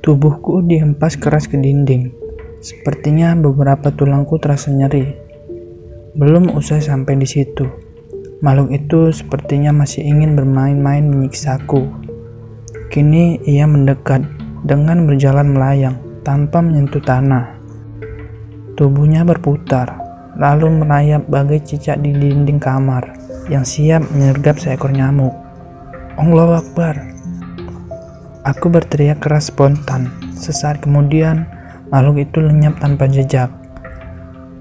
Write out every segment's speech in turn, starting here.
Tubuhku dihempas keras ke dinding. Sepertinya beberapa tulangku terasa nyeri. Belum usai sampai di situ, makhluk itu sepertinya masih ingin bermain-main menyiksaku. Kini ia mendekat dengan berjalan melayang tanpa menyentuh tanah. Tubuhnya berputar, lalu merayap bagai cicak di dinding kamar yang siap menyergap seekor nyamuk. Allahu Akbar! Aku berteriak keras spontan. Sesaat kemudian, makhluk itu lenyap tanpa jejak.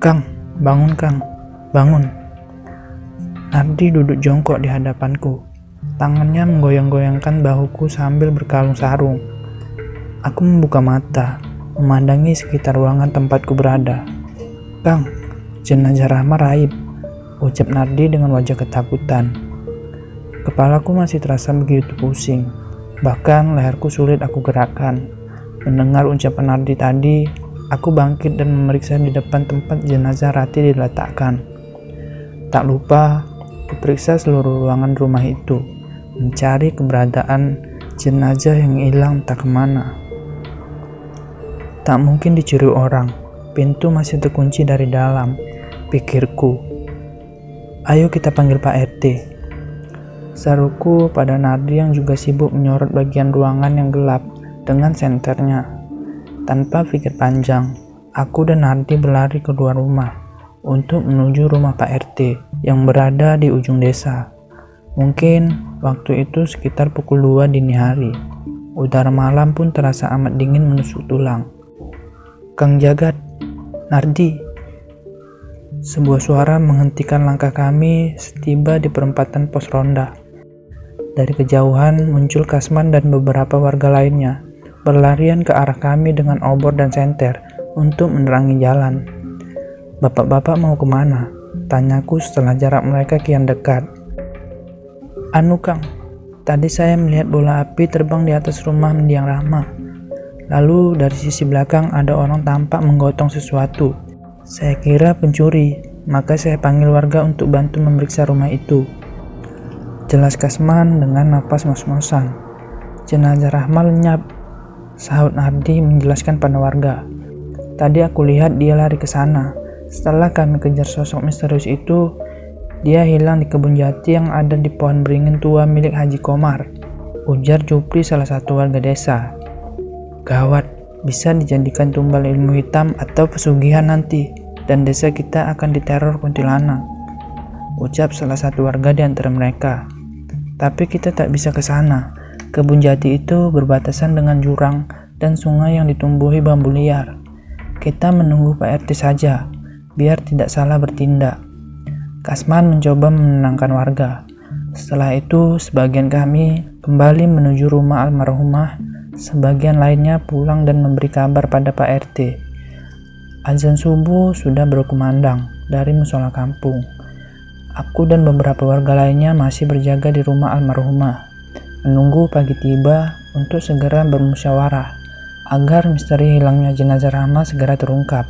"Kang, bangun Kang, bangun." Nardi duduk jongkok di hadapanku. Tangannya menggoyang-goyangkan bahuku sambil berkalung sarung. Aku membuka mata, memandangi sekitar ruangan tempatku berada. "Kang, jenazah Rahma raib," ucap Nardi dengan wajah ketakutan. Kepalaku masih terasa begitu pusing. Bahkan leherku sulit aku gerakkan. Mendengar ucapan Nardi tadi, aku bangkit dan memeriksa di depan tempat jenazah Rati diletakkan. Tak lupa, kuperiksa seluruh ruangan rumah itu, mencari keberadaan jenazah yang hilang tak kemana. Tak mungkin dicuri orang, pintu masih terkunci dari dalam, pikirku. "Ayo kita panggil Pak RT." Seruku pada Nardi yang juga sibuk menyorot bagian ruangan yang gelap dengan senternya. Tanpa pikir panjang, aku dan Nardi berlari keluar rumah untuk menuju rumah Pak RT yang berada di ujung desa. Mungkin waktu itu sekitar pukul 2 dini hari. Udara malam pun terasa amat dingin menusuk tulang. "Kang Jagat, Nardi." Sebuah suara menghentikan langkah kami setiba di perempatan pos ronda. Dari kejauhan muncul Kasman dan beberapa warga lainnya, berlarian ke arah kami dengan obor dan senter untuk menerangi jalan. "Bapak-bapak mau kemana?" tanyaku setelah jarak mereka kian dekat. "Anu Kang, tadi saya melihat bola api terbang di atas rumah mendiang Rahma. Lalu dari sisi belakang ada orang tampak menggotong sesuatu. Saya kira pencuri, maka saya panggil warga untuk bantu memeriksa rumah itu," jelas Kasman dengan napas ngos-ngosan. "Jenazah Rahma lenyap," sahut Nardi menjelaskan pada warga. "Tadi aku lihat dia lari ke sana. Setelah kami kejar sosok misterius itu, dia hilang di kebun jati yang ada di pohon beringin tua milik Haji Komar," ujar Jupri, salah satu warga desa. "Gawat, bisa dijadikan tumbal ilmu hitam atau pesugihan nanti, dan desa kita akan diteror kuntilanak," ucap salah satu warga di antara mereka. "Tapi kita tak bisa ke sana. Kebun jati itu berbatasan dengan jurang dan sungai yang ditumbuhi bambu liar. Kita menunggu Pak RT saja, biar tidak salah bertindak." Kasman mencoba menenangkan warga. Setelah itu, sebagian kami kembali menuju rumah almarhumah, sebagian lainnya pulang dan memberi kabar pada Pak RT. Azan subuh sudah berkumandang dari musola kampung. Aku dan beberapa warga lainnya masih berjaga di rumah almarhumah, menunggu pagi tiba untuk segera bermusyawarah agar misteri hilangnya jenazah Rahma segera terungkap.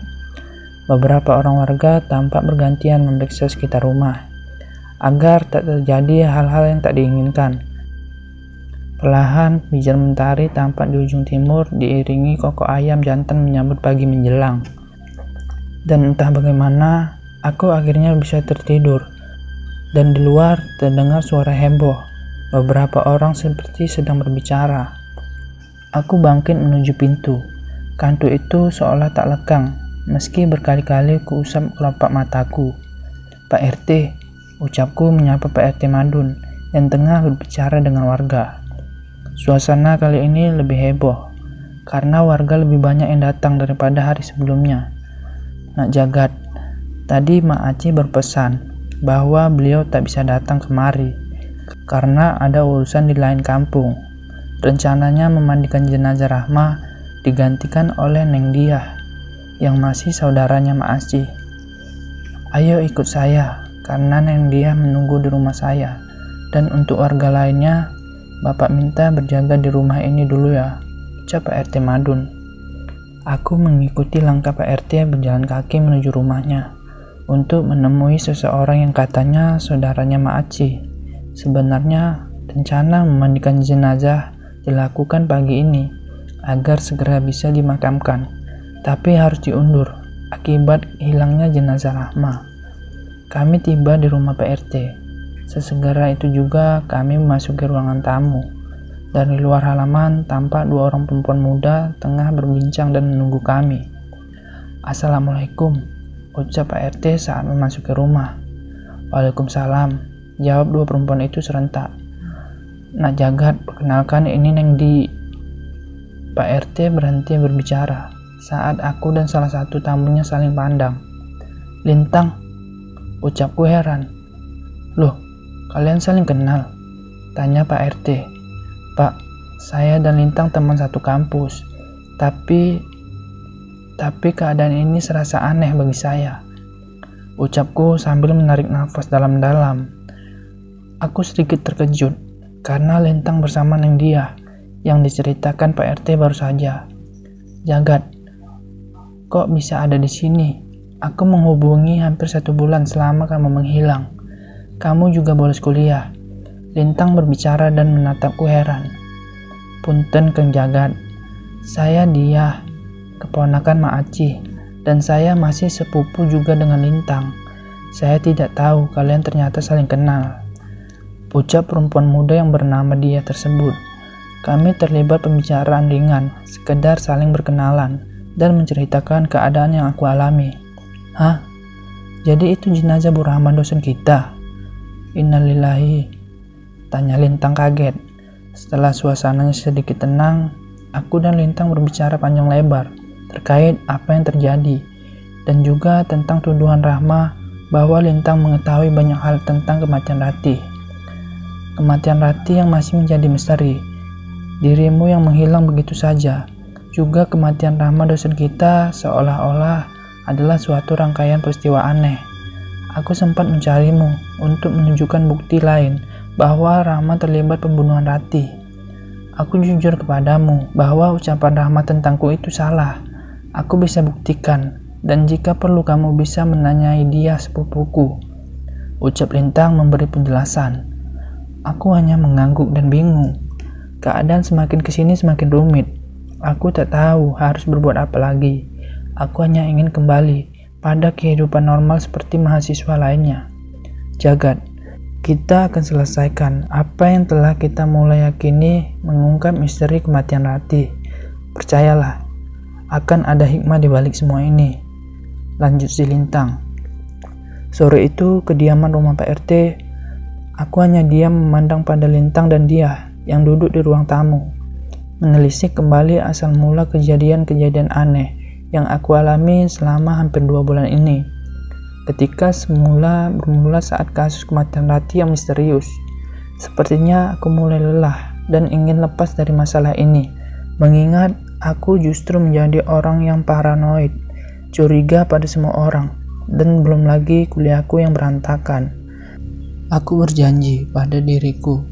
Beberapa orang warga tampak bergantian memeriksa sekitar rumah agar tak terjadi hal-hal yang tak diinginkan. Perlahan pijar mentari tampak di ujung timur diiringi kokok ayam jantan menyambut pagi menjelang. Dan entah bagaimana, aku akhirnya bisa tertidur. Dan di luar terdengar suara heboh. Beberapa orang seperti sedang berbicara. Aku bangkit menuju pintu. Kantuk itu seolah tak lekang, meski berkali-kali kuusap kelopak mataku. "Pak RT," ucapku menyapa Pak RT Madun yang tengah berbicara dengan warga. Suasana kali ini lebih heboh, karena warga lebih banyak yang datang daripada hari sebelumnya. "Nak Jagat, tadi Mak Aci berpesan bahwa beliau tak bisa datang kemari karena ada urusan di lain kampung. Rencananya memandikan jenazah Rahma digantikan oleh Neng Diah yang masih saudaranya Mak Aci. Ayo ikut saya karena Neng Diah menunggu di rumah saya, dan untuk warga lainnya Bapak minta berjaga di rumah ini dulu ya," ucap Pak RT Madun. Aku mengikuti langkah Pak RT berjalan kaki menuju rumahnya untuk menemui seseorang yang katanya saudaranya Mak Aci. Sebenarnya rencana memandikan jenazah dilakukan pagi ini agar segera bisa dimakamkan, tapi harus diundur akibat hilangnya jenazah Rahma. Kami tiba di rumah Pak RT. Sesegera itu juga kami memasuki ruangan tamu. Dari luar halaman tampak 2 orang perempuan muda tengah berbincang dan menunggu kami. "Assalamualaikum," ucap Pak RT saat memasuki rumah. "Waalaikumsalam," jawab 2 perempuan itu serentak. "Nak Jagat, perkenalkan ini Neng Di." Pak RT berhenti berbicara saat aku dan salah satu tamunya saling pandang. "Lintang," ucapku heran. "Loh, kalian saling kenal?" tanya Pak RT. "Pak, saya dan Lintang teman satu kampus, tapi keadaan ini serasa aneh bagi saya," ucapku sambil menarik nafas dalam-dalam. Aku sedikit terkejut karena Lintang bersama Neng Dia yang diceritakan Pak RT baru saja. "Jagat, kok bisa ada di sini? Aku menghubungi hampir 1 bulan selama kamu menghilang. Kamu juga bolos kuliah." Lintang berbicara dan menatapku heran. "Punten Kang Jagat, saya Dia, keponakan Mak Aci, dan saya masih sepupu juga dengan Lintang. Saya tidak tahu kalian ternyata saling kenal," ucap perempuan muda yang bernama Dia tersebut. Kami terlibat pembicaraan ringan, sekedar saling berkenalan dan menceritakan keadaan yang aku alami. "Hah? Jadi itu jenazah Bu Rahman dosen kita?" "Innalillahi," tanya Lintang kaget. Setelah suasananya sedikit tenang, aku dan Lintang berbicara panjang lebar terkait apa yang terjadi dan juga tentang tuduhan Rahma bahwa Lintang mengetahui banyak hal tentang kematian Ratih. Kematian Ratih yang masih menjadi misteri, dirimu yang menghilang begitu saja, juga kematian Rahma dosen kita seolah-olah adalah suatu rangkaian peristiwa aneh. Aku sempat mencarimu untuk menunjukkan bukti lain bahwa Rahma terlibat pembunuhan Ratih. Aku jujur kepadamu bahwa ucapan Rahma tentangku itu salah. Aku bisa buktikan, dan jika perlu kamu bisa menanyai Dia sepupuku," ucap Lintang memberi penjelasan. Aku hanya mengangguk dan bingung. Keadaan semakin kesini semakin rumit. Aku tak tahu harus berbuat apa lagi. Aku hanya ingin kembali pada kehidupan normal seperti mahasiswa lainnya. "Jagat, kita akan selesaikan apa yang telah kita mulai yakini, mengungkap misteri kematian Ratih. Percayalah, akan ada hikmah di balik semua ini," lanjut si Lintang. Sore itu, kediaman rumah Pak RT, aku hanya diam memandang pada Lintang dan Dia yang duduk di ruang tamu, menelisik kembali asal mula kejadian-kejadian aneh yang aku alami selama hampir 2 bulan ini. Ketika semula bermula saat kasus kematian Ratih yang misterius. Sepertinya aku mulai lelah dan ingin lepas dari masalah ini, mengingat aku justru menjadi orang yang paranoid, curiga pada semua orang, dan belum lagi kuliahku yang berantakan. Aku berjanji pada diriku,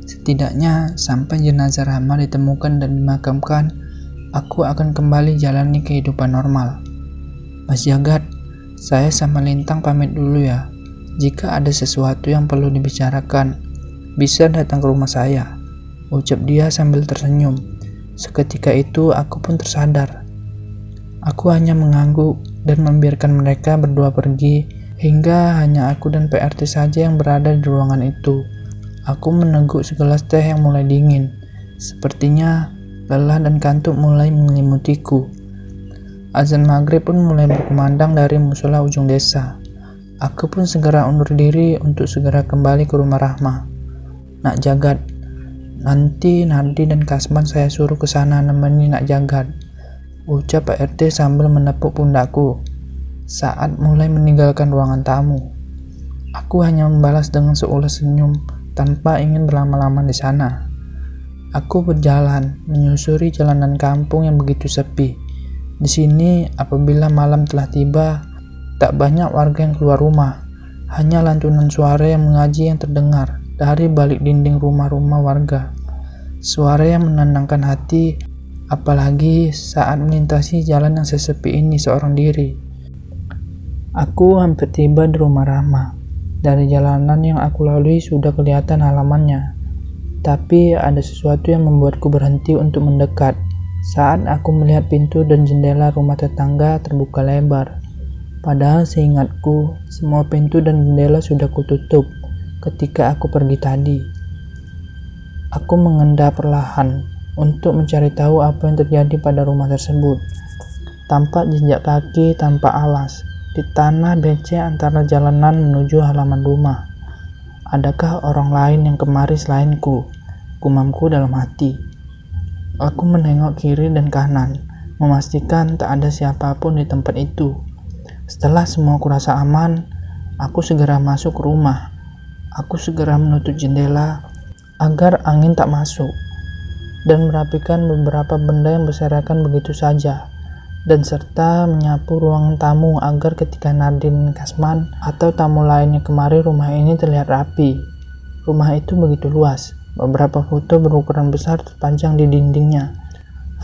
setidaknya sampai jenazah Rahma ditemukan dan dimakamkan, aku akan kembali jalani kehidupan normal. "Mas Jagat, saya sama Lintang pamit dulu ya. Jika ada sesuatu yang perlu dibicarakan, bisa datang ke rumah saya," ucap Dia sambil tersenyum. Seketika itu aku pun tersadar. Aku hanya mengangguk dan membiarkan mereka berdua pergi hingga hanya aku dan PRT saja yang berada di ruangan itu. Aku meneguk segelas teh yang mulai dingin. Sepertinya lelah dan kantuk mulai menyelimutiku. Azan maghrib pun mulai berkumandang dari musola ujung desa. Aku pun segera undur diri untuk segera kembali ke rumah Rahma. "Nak Jagat, nanti Nardi dan Kasman saya suruh ke sana nemeni Nak Jagat," ucap Pak RT sambil menepuk pundakku saat mulai meninggalkan ruangan tamu. Aku hanya membalas dengan seulas senyum tanpa ingin berlama-lama di sana. Aku berjalan menyusuri jalanan kampung yang begitu sepi. Di sini, apabila malam telah tiba, tak banyak warga yang keluar rumah. Hanya lantunan suara yang mengaji yang terdengar dari balik dinding rumah-rumah warga. Suara yang menenangkan hati, apalagi saat melintasi jalan yang sesepi ini seorang diri. Aku hampir tiba di rumah Rahma. Dari jalanan yang aku lalui sudah kelihatan halamannya. Tapi ada sesuatu yang membuatku berhenti untuk mendekat. Saat aku melihat pintu dan jendela rumah tetangga terbuka lebar, padahal seingatku semua pintu dan jendela sudah kututup ketika aku pergi tadi. Aku mengendap perlahan untuk mencari tahu apa yang terjadi pada rumah tersebut. Tampak jejak kaki tanpa alas di tanah becek antara jalanan menuju halaman rumah. Adakah orang lain yang kemari selainku? Gumamku dalam hati. Aku menengok kiri dan kanan, memastikan tak ada siapapun di tempat itu. Setelah semua kurasa aman, aku segera masuk ke rumah. Aku segera menutup jendela agar angin tak masuk, dan merapikan beberapa benda yang berserakan begitu saja, dan serta menyapu ruangan tamu agar ketika Nardin, Kasman, atau tamu lainnya kemari rumah ini terlihat rapi. Rumah itu begitu luas. Beberapa foto berukuran besar terpanjang di dindingnya.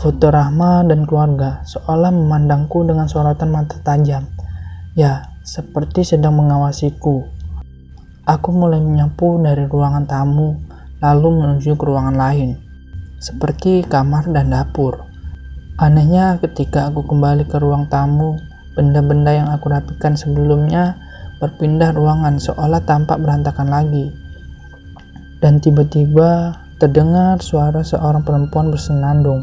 Foto Rahma dan keluarga seolah memandangku dengan sorotan mata tajam. Ya, seperti sedang mengawasiku. Aku mulai menyapu dari ruangan tamu, lalu menuju ke ruangan lain, seperti kamar dan dapur. Anehnya, ketika aku kembali ke ruang tamu, benda-benda yang aku rapikan sebelumnya berpindah ruangan seolah tampak berantakan lagi. Dan tiba-tiba terdengar suara seorang perempuan bersenandung.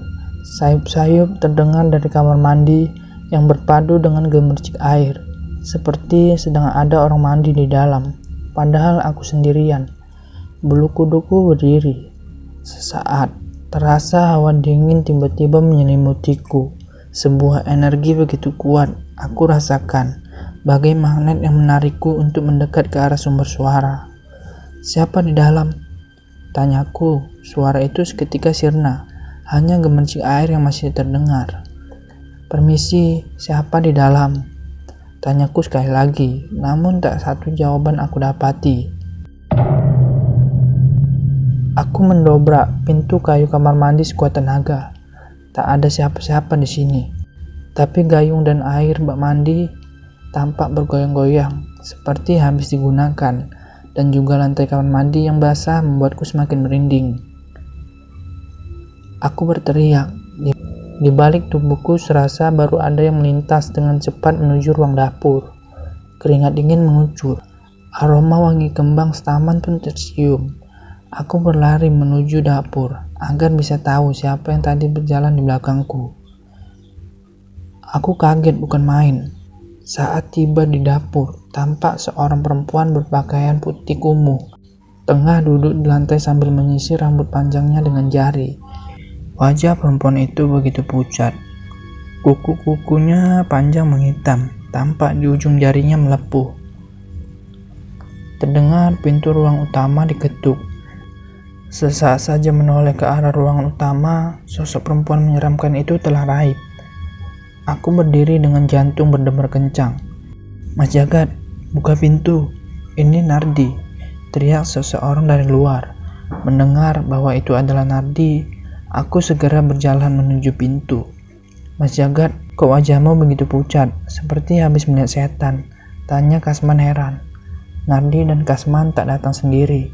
Sayup-sayup terdengar dari kamar mandi yang berpadu dengan gemercik air, seperti sedang ada orang mandi di dalam, padahal aku sendirian. Bulu kuduku berdiri. Sesaat, terasa hawa dingin tiba-tiba menyelimutiku. Sebuah energi begitu kuat aku rasakan, bagai magnet yang menarikku untuk mendekat ke arah sumber suara. "Siapa di dalam?" Tanyaku. Suara itu seketika sirna, hanya gemercik air yang masih terdengar. "Permisi, siapa di dalam?" Tanyaku sekali lagi, namun tak satu jawaban aku dapati. Aku mendobrak pintu kayu kamar mandi sekuat tenaga. Tak ada siapa-siapa di sini. Tapi gayung dan air bak mandi tampak bergoyang-goyang, seperti habis digunakan, dan juga lantai kamar mandi yang basah membuatku semakin merinding. Aku berteriak. Di balik tubuhku serasa baru ada yang melintas dengan cepat menuju ruang dapur. Keringat dingin mengucur. Aroma wangi kembang setaman pun tercium. Aku berlari menuju dapur agar bisa tahu siapa yang tadi berjalan di belakangku. Aku kaget bukan main. Saat tiba di dapur, tampak seorang perempuan berpakaian putih kumuh, tengah duduk di lantai sambil menyisir rambut panjangnya dengan jari. Wajah perempuan itu begitu pucat. Kuku-kukunya panjang menghitam, tampak di ujung jarinya melepuh. Terdengar pintu ruang utama diketuk. Sesaat saja menoleh ke arah ruangan utama, sosok perempuan menyeramkan itu telah raib. Aku berdiri dengan jantung berdebar kencang. "Mas Jagat, buka pintu. Ini Nardi," teriak seseorang dari luar. Mendengar bahwa itu adalah Nardi, aku segera berjalan menuju pintu. "Mas Jagat, kok wajahmu begitu pucat, seperti habis melihat setan?" tanya Kasman heran. Nardi dan Kasman tak datang sendiri.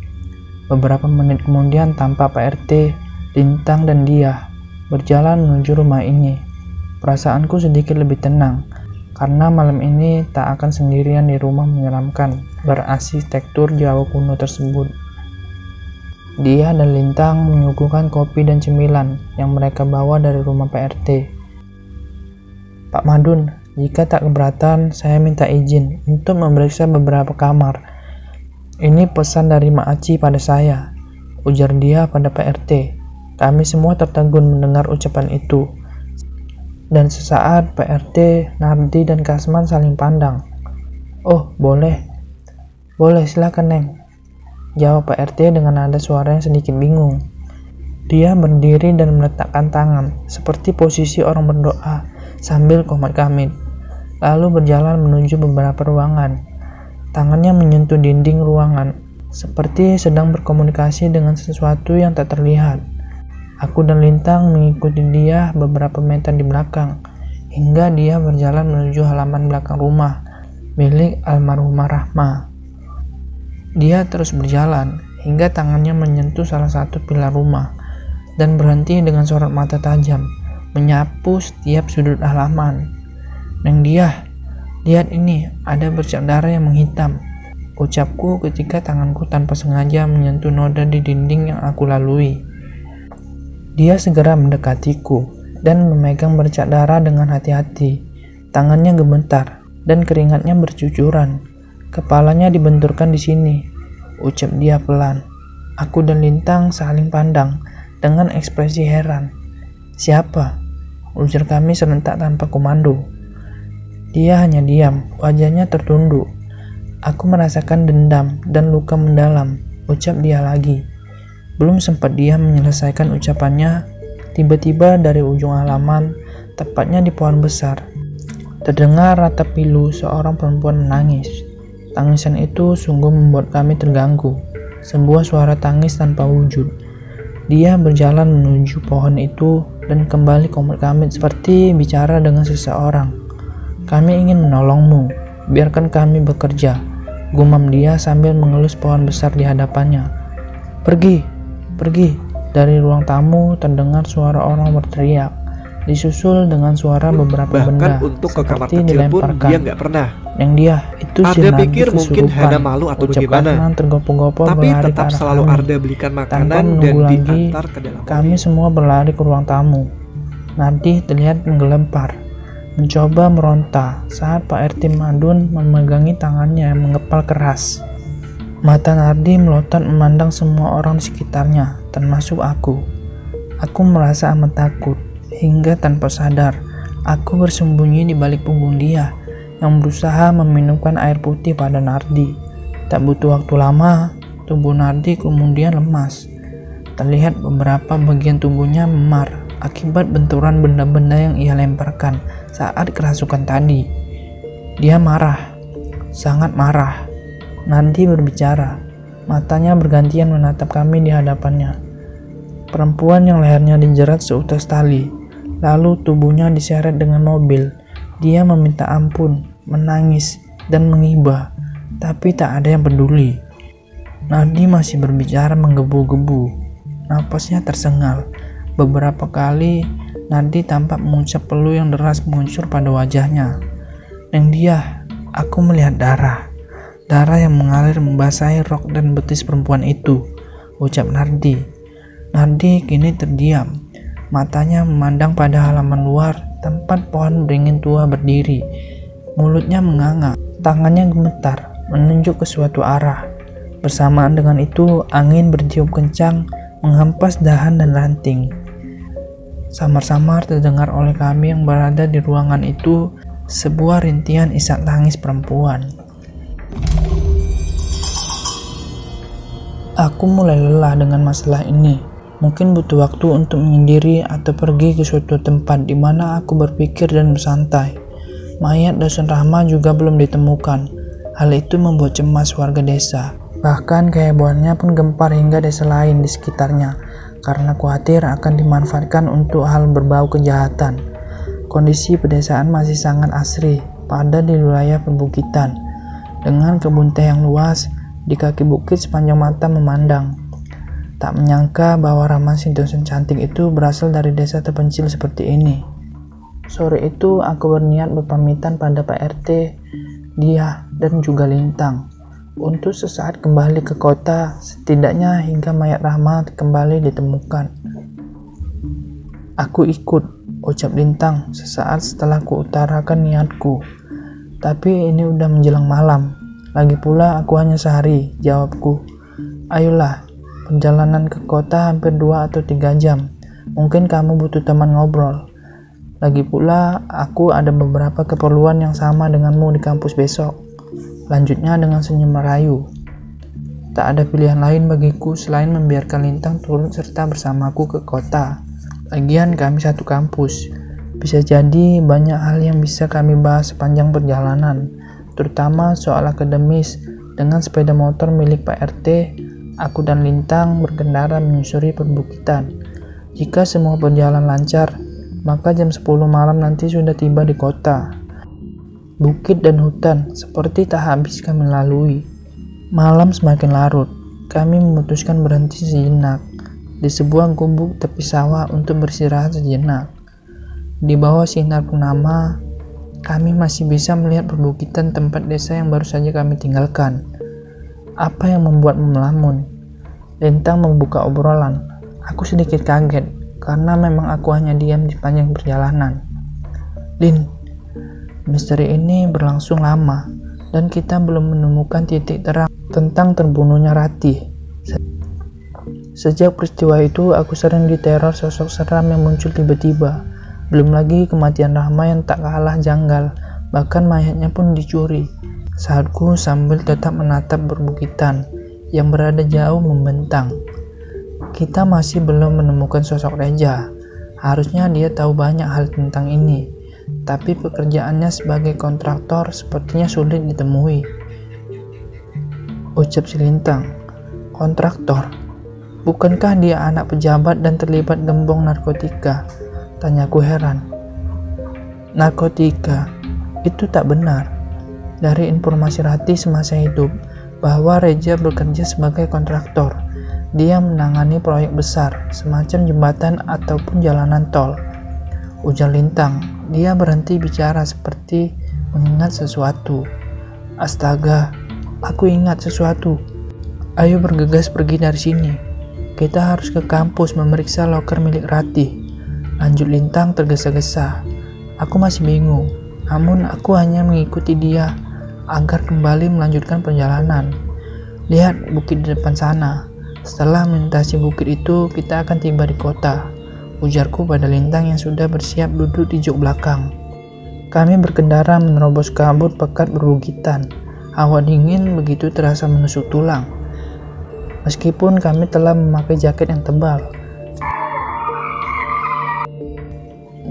Beberapa menit kemudian tampak Pak RT, Lintang dan dia berjalan menuju rumah ini. Perasaanku sedikit lebih tenang, karena malam ini tak akan sendirian di rumah menyeramkan berarsitektur Jawa kuno tersebut. Dia dan Lintang menyuguhkan kopi dan cemilan yang mereka bawa dari rumah Pak RT. "Pak Madun, jika tak keberatan, saya minta izin untuk memeriksa beberapa kamar. Ini pesan dari Mak Aci pada saya," ujar dia pada Pak RT. Kami semua tertegun mendengar ucapan itu. Dan sesaat Pak RT, Nardi, dan Kasman saling pandang. "Oh, boleh. Boleh, silakan Neng," jawab Pak RT dengan nada suara yang sedikit bingung. Dia berdiri dan meletakkan tangan, seperti posisi orang berdoa sambil qomat kamit, lalu berjalan menuju beberapa ruangan. Tangannya menyentuh dinding ruangan, seperti sedang berkomunikasi dengan sesuatu yang tak terlihat. Aku dan Lintang mengikuti dia beberapa meter di belakang, hingga dia berjalan menuju halaman belakang rumah milik almarhumah Rahma. Dia terus berjalan, hingga tangannya menyentuh salah satu pilar rumah, dan berhenti dengan sorot mata tajam, menyapu setiap sudut halaman. "Neng Diah, lihat ini, ada bercak darah yang menghitam," ucapku ketika tanganku tanpa sengaja menyentuh noda di dinding yang aku lalui. Dia segera mendekatiku dan memegang bercak darah dengan hati-hati. Tangannya gemetar dan keringatnya bercucuran. "Kepalanya dibenturkan di sini," ucap dia pelan. Aku dan Lintang saling pandang dengan ekspresi heran. "Siapa?" ujar kami serentak tanpa komando. Dia hanya diam, wajahnya tertunduk. "Aku merasakan dendam dan luka mendalam," ucap dia lagi. Belum sempat dia menyelesaikan ucapannya, tiba-tiba dari ujung halaman, tepatnya di pohon besar, terdengar ratap pilu seorang perempuan menangis. Tangisan itu sungguh membuat kami terganggu, sebuah suara tangis tanpa wujud. Dia berjalan menuju pohon itu dan kembali komit kami seperti bicara dengan seseorang. "Kami ingin menolongmu, biarkan kami bekerja," gumam dia sambil mengelus pohon besar di hadapannya. Pergi!" Dari ruang tamu terdengar suara orang berteriak, disusul dengan suara beberapa benda untuk ke kamar seperti kecil pun dilemparkan. dia nggak pernah. "Neng Diah, itu si Arda Nardi pikir mungkin kesurupan," Hana malu atau ucap bagaimana. Kasman tergopoh-gopoh Tapi berlari tetap ke arah selalu kami. Arda belikan Tanpa makanan dan menunggu lagi, diantar ke dalam kami mobil. semua berlari ke ruang tamu. Nardi terlihat menggelempar, mencoba meronta saat Pak RT Madun memegangi tangannya yang mengepal keras. Mata Nardi melotot memandang semua orang di sekitarnya, termasuk aku. Aku merasa amat takut, hingga tanpa sadar, aku bersembunyi di balik punggung dia yang berusaha meminumkan air putih pada Nardi. Tak butuh waktu lama, tubuh Nardi kemudian lemas. Terlihat beberapa bagian tubuhnya memar akibat benturan benda-benda yang ia lemparkan saat kerasukan tadi. Dia marah, sangat marah. Nardi berbicara, matanya bergantian menatap kami di hadapannya. Perempuan yang lehernya dijerat seutas tali, lalu tubuhnya diseret dengan mobil. Dia meminta ampun, menangis, dan mengibah, tapi tak ada yang peduli. Nardi masih berbicara menggebu-gebu, napasnya tersengal. Beberapa kali Nardi tampak mengucap peluh yang deras menguncur pada wajahnya. "Neng Diah, aku melihat darah. Darah yang mengalir membasahi rok dan betis perempuan itu," ucap Nardi. Nardi kini terdiam, matanya memandang pada halaman luar tempat pohon beringin tua berdiri. Mulutnya menganga, tangannya gemetar menunjuk ke suatu arah. Bersamaan dengan itu, angin bertiup kencang menghempas dahan dan ranting. Samar-samar terdengar oleh kami yang berada di ruangan itu sebuah rintihan isak tangis perempuan. Aku mulai lelah dengan masalah ini. Mungkin butuh waktu untuk menyendiri atau pergi ke suatu tempat di mana aku berpikir dan bersantai. Mayat Dosen Rahma juga belum ditemukan. Hal itu membuat cemas warga desa. Bahkan kehebohannya pun gempar hingga desa lain di sekitarnya karena khawatir akan dimanfaatkan untuk hal berbau kejahatan. Kondisi pedesaan masih sangat asri, padat di wilayah perbukitan. Dengan kebun teh yang luas, di kaki bukit sepanjang mata memandang. Tak menyangka bahwa Rahma si dosen cantik itu berasal dari desa terpencil seperti ini. Sore itu aku berniat berpamitan pada Pak RT, dia, dan juga Lintang untuk sesaat kembali ke kota, setidaknya hingga mayat Rahma kembali ditemukan. "Aku ikut," ucap Lintang sesaat setelah kuutarakan niatku. "Tapi ini udah menjelang malam. Lagi pula aku hanya sehari," jawabku. "Ayolah. Perjalanan ke kota hampir 2 atau 3 jam. Mungkin kamu butuh teman ngobrol. Lagi pula, aku ada beberapa keperluan yang sama denganmu di kampus besok," lanjutnya dengan senyum merayu. Tak ada pilihan lain bagiku selain membiarkan Lintang turut serta bersamaku ke kota. Lagian kami satu kampus. Bisa jadi banyak hal yang bisa kami bahas sepanjang perjalanan, terutama soal akademis. Dengan sepeda motor milik Pak RT, aku dan Lintang berkendara menyusuri perbukitan. Jika semua berjalan lancar, maka jam 10 malam nanti sudah tiba di kota. Bukit dan hutan seperti tak habis kami lalui. Malam semakin larut, kami memutuskan berhenti sejenak di sebuah gubuk tepi sawah untuk beristirahat sejenak. Di bawah sinar purnama, kami masih bisa melihat perbukitan tempat desa yang baru saja kami tinggalkan. Apa yang membuatmu melamun? Lintang membuka obrolan. Aku sedikit kaget, karena memang aku hanya diam di sepanjang perjalanan. Lin, misteri ini berlangsung lama, dan kita belum menemukan titik terang tentang terbunuhnya Ratih. Sejak peristiwa itu, aku sering diteror sosok seram yang muncul tiba-tiba. Belum lagi kematian Rahma yang tak kalah janggal, bahkan mayatnya pun dicuri. Saatku sambil tetap menatap perbukitan yang berada jauh membentang. Kita masih belum menemukan sosok Reja. Harusnya dia tahu banyak hal tentang ini, tapi pekerjaannya sebagai kontraktor sepertinya sulit ditemui. Ucap si Lintang. Kontraktor? Bukankah dia anak pejabat dan terlibat gembong narkotika? Tanyaku heran. Narkotika? Itu tak benar. Dari informasi Ratih semasa hidup, bahwa Reja bekerja sebagai kontraktor. Dia menangani proyek besar, semacam jembatan ataupun jalanan tol. Ujar Lintang. Dia berhenti bicara seperti mengingat sesuatu. Astaga, aku ingat sesuatu. Ayo bergegas pergi dari sini. Kita harus ke kampus memeriksa loker milik Ratih. Lanjut Lintang tergesa-gesa. Aku masih bingung, namun aku hanya mengikuti dia agar kembali melanjutkan perjalanan. Lihat bukit di depan sana. Setelah melintasi bukit itu, kita akan tiba di kota. Ujarku pada Lintang yang sudah bersiap duduk di jok belakang. Kami berkendara menerobos kabut pekat perbukitan. Hawa dingin begitu terasa menusuk tulang. Meskipun kami telah memakai jaket yang tebal.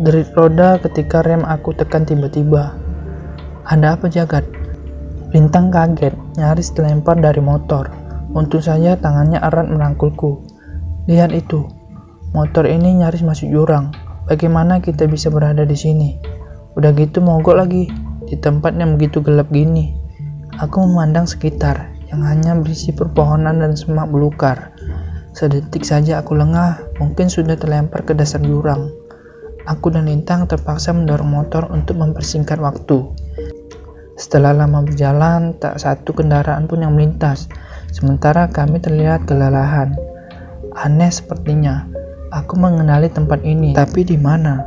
Derit roda ketika rem aku tekan tiba-tiba. Ada apa Jagat? Lintang kaget, nyaris terlempar dari motor. Untung saja tangannya erat merangkulku. Lihat itu, motor ini nyaris masuk jurang. Bagaimana kita bisa berada di sini? Udah gitu mogok lagi, di tempat yang begitu gelap gini. Aku memandang sekitar, yang hanya berisi perpohonan dan semak belukar. Sedetik saja aku lengah, mungkin sudah terlempar ke dasar jurang. Aku dan Lintang terpaksa mendorong motor untuk mempersingkat waktu. Setelah lama berjalan, tak satu kendaraan pun yang melintas, sementara kami terlihat kelelahan. Aneh sepertinya, aku mengenali tempat ini, tapi di mana?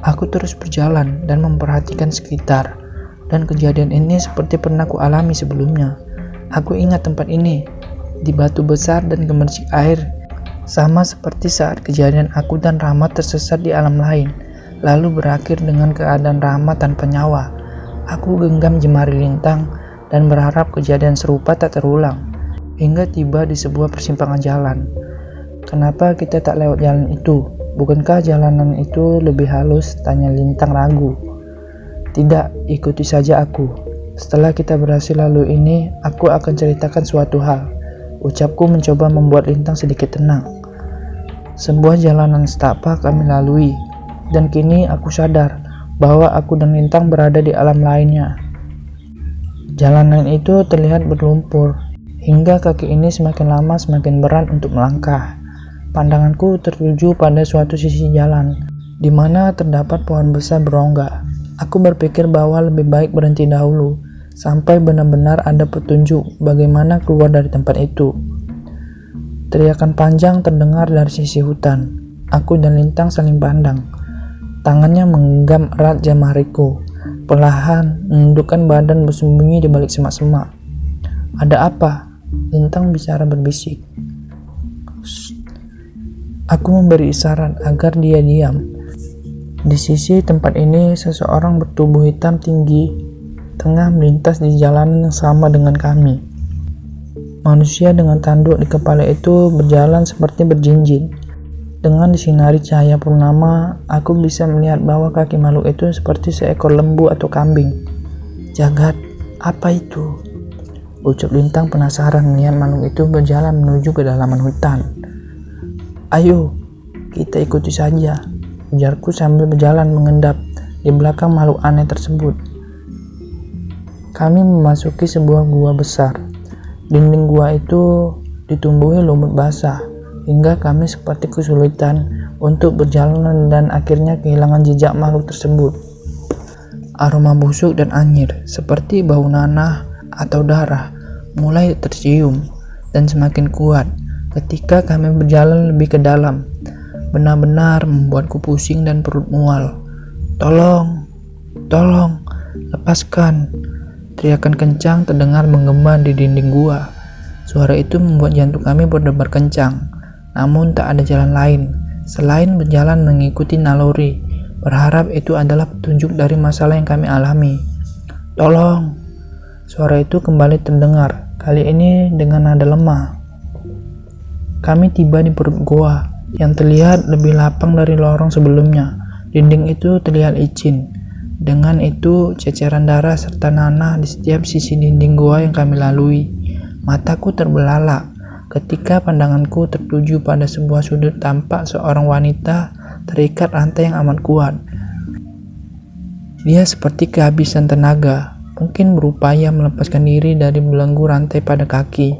Aku terus berjalan dan memperhatikan sekitar, dan kejadian ini seperti pernah ku alami sebelumnya. Aku ingat tempat ini, di batu besar dan gemercik air, sama seperti saat kejadian aku dan Rahma tersesat di alam lain, lalu berakhir dengan keadaan Rahma tanpa nyawa. Aku genggam jemari Lintang dan berharap kejadian serupa tak terulang, hingga tiba di sebuah persimpangan jalan. Kenapa kita tak lewat jalan itu? Bukankah jalanan itu lebih halus? Tanya Lintang ragu. Tidak, ikuti saja aku. Setelah kita berhasil lalu ini, aku akan ceritakan suatu hal. Ucapku mencoba membuat Lintang sedikit tenang. Sebuah jalanan setapak kami lalui, dan kini aku sadar bahwa aku dan Lintang berada di alam lainnya. Jalanan itu terlihat berlumpur, hingga kaki ini semakin lama semakin berat untuk melangkah. Pandanganku tertuju pada suatu sisi jalan, di mana terdapat pohon besar berongga. Aku berpikir bahwa lebih baik berhenti dahulu, sampai benar-benar ada petunjuk bagaimana keluar dari tempat itu. Teriakan panjang terdengar dari sisi hutan. Aku dan Lintang saling pandang. Tangannya menggenggam erat jemariku, perlahan menundukkan badan bersembunyi di balik semak-semak. Ada apa? Lintang bicara berbisik. Aku memberi isyarat agar dia diam. Di sisi tempat ini, seseorang bertubuh hitam tinggi tengah melintas di jalanan yang sama dengan kami. Manusia dengan tanduk di kepala itu berjalan seperti berjinjit. Dengan disinari cahaya purnama, aku bisa melihat bahwa kaki makhluk itu seperti seekor lembu atau kambing. Jagat, apa itu? Ucap Lintang penasaran melihat makhluk itu berjalan menuju kedalaman hutan. Ayo, kita ikuti saja, ujarku sambil berjalan mengendap di belakang makhluk aneh tersebut. Kami memasuki sebuah gua besar. Dinding gua itu ditumbuhi lumut basah, hingga kami seperti kesulitan untuk berjalan dan akhirnya kehilangan jejak makhluk tersebut. Aroma busuk dan anyir seperti bau nanah atau darah mulai tercium dan semakin kuat ketika kami berjalan lebih ke dalam. Benar-benar membuatku pusing dan perut mual. Tolong, tolong, lepaskan. Teriakan kencang terdengar menggema di dinding gua. Suara itu membuat jantung kami berdebar kencang. Namun tak ada jalan lain selain berjalan mengikuti naluri, berharap itu adalah petunjuk dari masalah yang kami alami. Tolong. Suara itu kembali terdengar, kali ini dengan nada lemah. Kami tiba di perut goa yang terlihat lebih lapang dari lorong sebelumnya. Dinding itu terlihat licin. Dengan itu, ceceran darah serta nanah di setiap sisi dinding goa yang kami lalui. Mataku terbelalak ketika pandanganku tertuju pada sebuah sudut tampak seorang wanita terikat rantai yang amat kuat. Dia seperti kehabisan tenaga, mungkin berupaya melepaskan diri dari belenggu rantai pada kaki,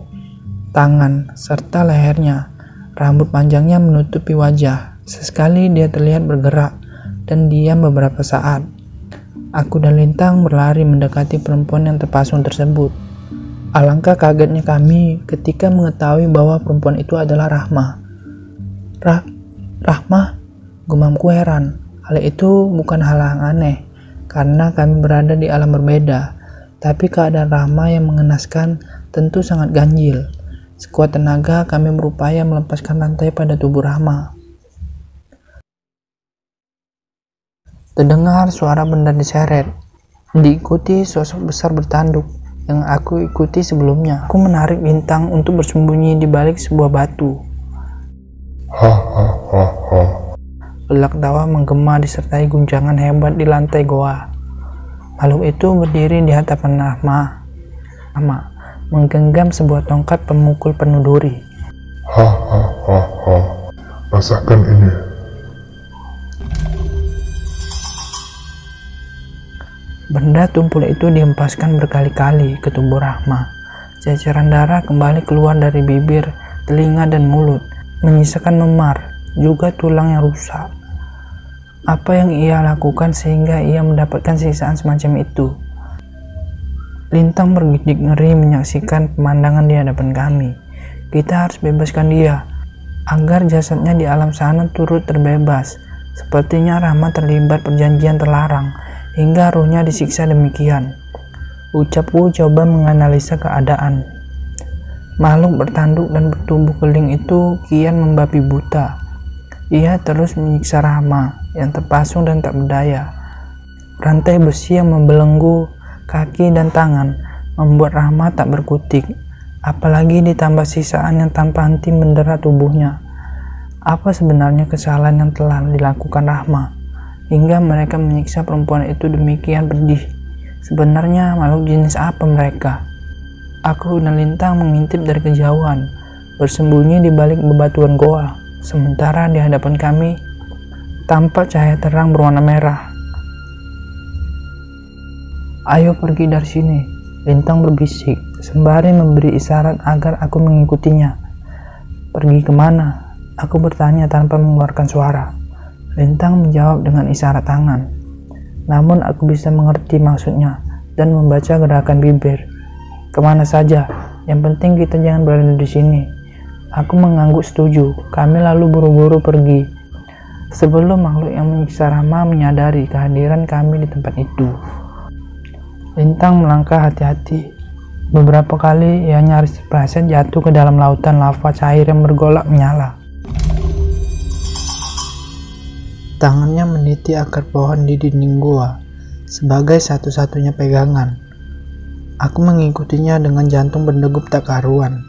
tangan, serta lehernya. Rambut panjangnya menutupi wajah. Sesekali dia terlihat bergerak dan diam beberapa saat. Aku dan Lintang berlari mendekati perempuan yang terpasung tersebut. Alangkah kagetnya kami ketika mengetahui bahwa perempuan itu adalah Rahma. Rahma? Gumamku heran. Hal itu bukan hal yang aneh, karena kami berada di alam berbeda. Tapi keadaan Rahma yang mengenaskan tentu sangat ganjil. Sekuat tenaga kami berupaya melepaskan rantai pada tubuh Rahma. Terdengar suara benda diseret, diikuti sosok besar bertanduk yang aku ikuti sebelumnya. Aku menarik Lintang untuk bersembunyi di balik sebuah batu. Gelak tawa menggema disertai guncangan hebat di lantai goa. Makhluk itu berdiri di hadapan Rahma, menggenggam sebuah tongkat pemukul penuh duri. Rasakan ini. Benda tumpul itu dihempaskan berkali-kali ke tubuh Rahma. Ceceran darah kembali keluar dari bibir, telinga, dan mulut, menyisakan memar, juga tulang yang rusak. Apa yang ia lakukan sehingga ia mendapatkan sisaan semacam itu? Lintang bergidik ngeri menyaksikan pemandangan di hadapan kami. Kita harus bebaskan dia, agar jasadnya di alam sana turut terbebas. Sepertinya Rahma terlibat perjanjian terlarang, hingga ruhnya disiksa demikian. Ucapku coba menganalisa keadaan. Makhluk bertanduk dan bertubuh keling itu kian membabi buta. Ia terus menyiksa Rahma yang terpasung dan tak berdaya. Rantai besi yang membelenggu kaki dan tangan membuat Rahma tak berkutik, apalagi ditambah sisaan yang tanpa henti mendera tubuhnya. Apa sebenarnya kesalahan yang telah dilakukan Rahma hingga mereka menyiksa perempuan itu demikian pedih? Sebenarnya makhluk jenis apa mereka? Aku dan Lintang mengintip dari kejauhan, bersembunyi di balik bebatuan goa, sementara di hadapan kami tampak cahaya terang berwarna merah. Ayo pergi dari sini, Lintang berbisik, sembari memberi isyarat agar aku mengikutinya. Pergi kemana? Aku bertanya tanpa mengeluarkan suara. Lintang menjawab dengan isyarat tangan. Namun aku bisa mengerti maksudnya dan membaca gerakan bibir. Kemana saja, yang penting kita jangan berada di sini. Aku mengangguk setuju. Kami lalu buru-buru pergi, sebelum makhluk yang menyiksa Rahma menyadari kehadiran kami di tempat itu. Lintang melangkah hati-hati. Beberapa kali ia nyaris terpleset jatuh ke dalam lautan lava cair yang bergolak menyala. Tangannya meniti akar pohon di dinding gua sebagai satu-satunya pegangan. Aku mengikutinya dengan jantung berdegup tak karuan.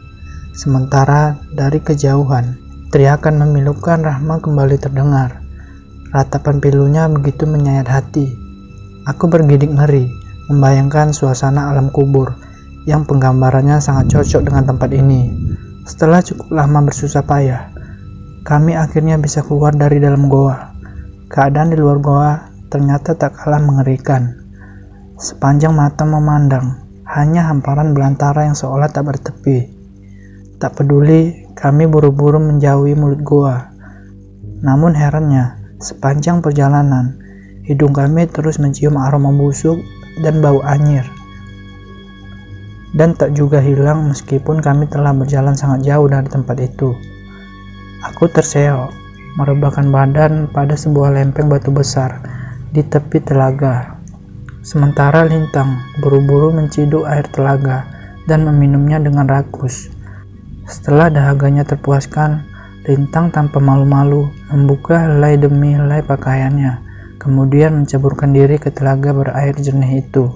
Sementara dari kejauhan, teriakan memilukan Rahma kembali terdengar. Ratapan pilunya begitu menyayat hati. Aku bergidik ngeri, membayangkan suasana alam kubur yang penggambarannya sangat cocok dengan tempat ini. Setelah cukup lama bersusah payah, kami akhirnya bisa keluar dari dalam goa. Keadaan di luar goa ternyata tak kalah mengerikan. Sepanjang mata memandang, hanya hamparan belantara yang seolah tak bertepi. Tak peduli, kami buru-buru menjauhi mulut goa. Namun herannya, sepanjang perjalanan, hidung kami terus mencium aroma busuk dan bau anyir. Dan tak juga hilang meskipun kami telah berjalan sangat jauh dari tempat itu. Aku terseok, merebahkan badan pada sebuah lempeng batu besar di tepi telaga. Sementara Lintang buru-buru menciduk air telaga dan meminumnya dengan rakus. Setelah dahaganya terpuaskan, Lintang tanpa malu-malu membuka helai demi helai pakaiannya, kemudian menceburkan diri ke telaga berair jernih itu.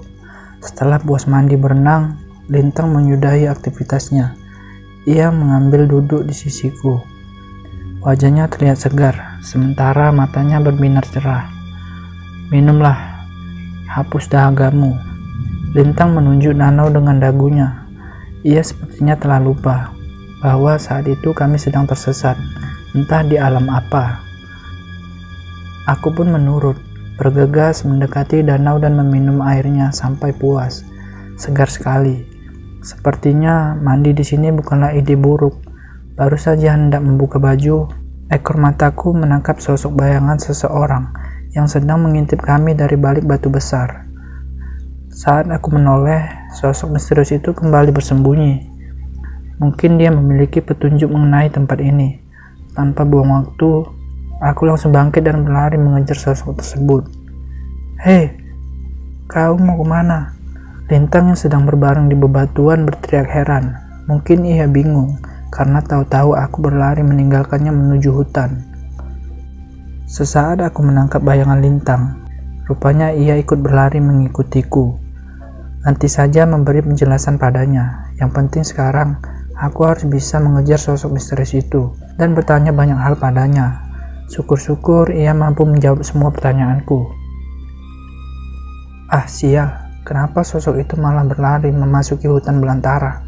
Setelah puas mandi berenang, Lintang menyudahi aktivitasnya. Ia mengambil duduk di sisiku. Wajahnya terlihat segar, sementara matanya berbinar cerah. Minumlah, hapus dahagamu. Lintang menunjuk danau dengan dagunya. Ia sepertinya telah lupa bahwa saat itu kami sedang tersesat, entah di alam apa. Aku pun menurut, bergegas mendekati danau dan meminum airnya sampai puas. Segar sekali. Sepertinya mandi di sini bukanlah ide buruk. Baru saja hendak membuka baju, ekor mataku menangkap sosok bayangan seseorang yang sedang mengintip kami dari balik batu besar. Saat aku menoleh, sosok misterius itu kembali bersembunyi. Mungkin dia memiliki petunjuk mengenai tempat ini. Tanpa buang waktu, aku langsung bangkit dan berlari mengejar sosok tersebut. "Hei, kau mau kemana?" Lintang yang sedang berbaring di bebatuan berteriak heran. Mungkin ia bingung karena tahu-tahu aku berlari meninggalkannya menuju hutan. Sesaat aku menangkap bayangan Lintang. Rupanya ia ikut berlari mengikutiku. Nanti saja memberi penjelasan padanya. Yang penting sekarang aku harus bisa mengejar sosok misterius itu dan bertanya banyak hal padanya. Syukur-syukur ia mampu menjawab semua pertanyaanku. Ah sial, kenapa sosok itu malah berlari memasuki hutan belantara?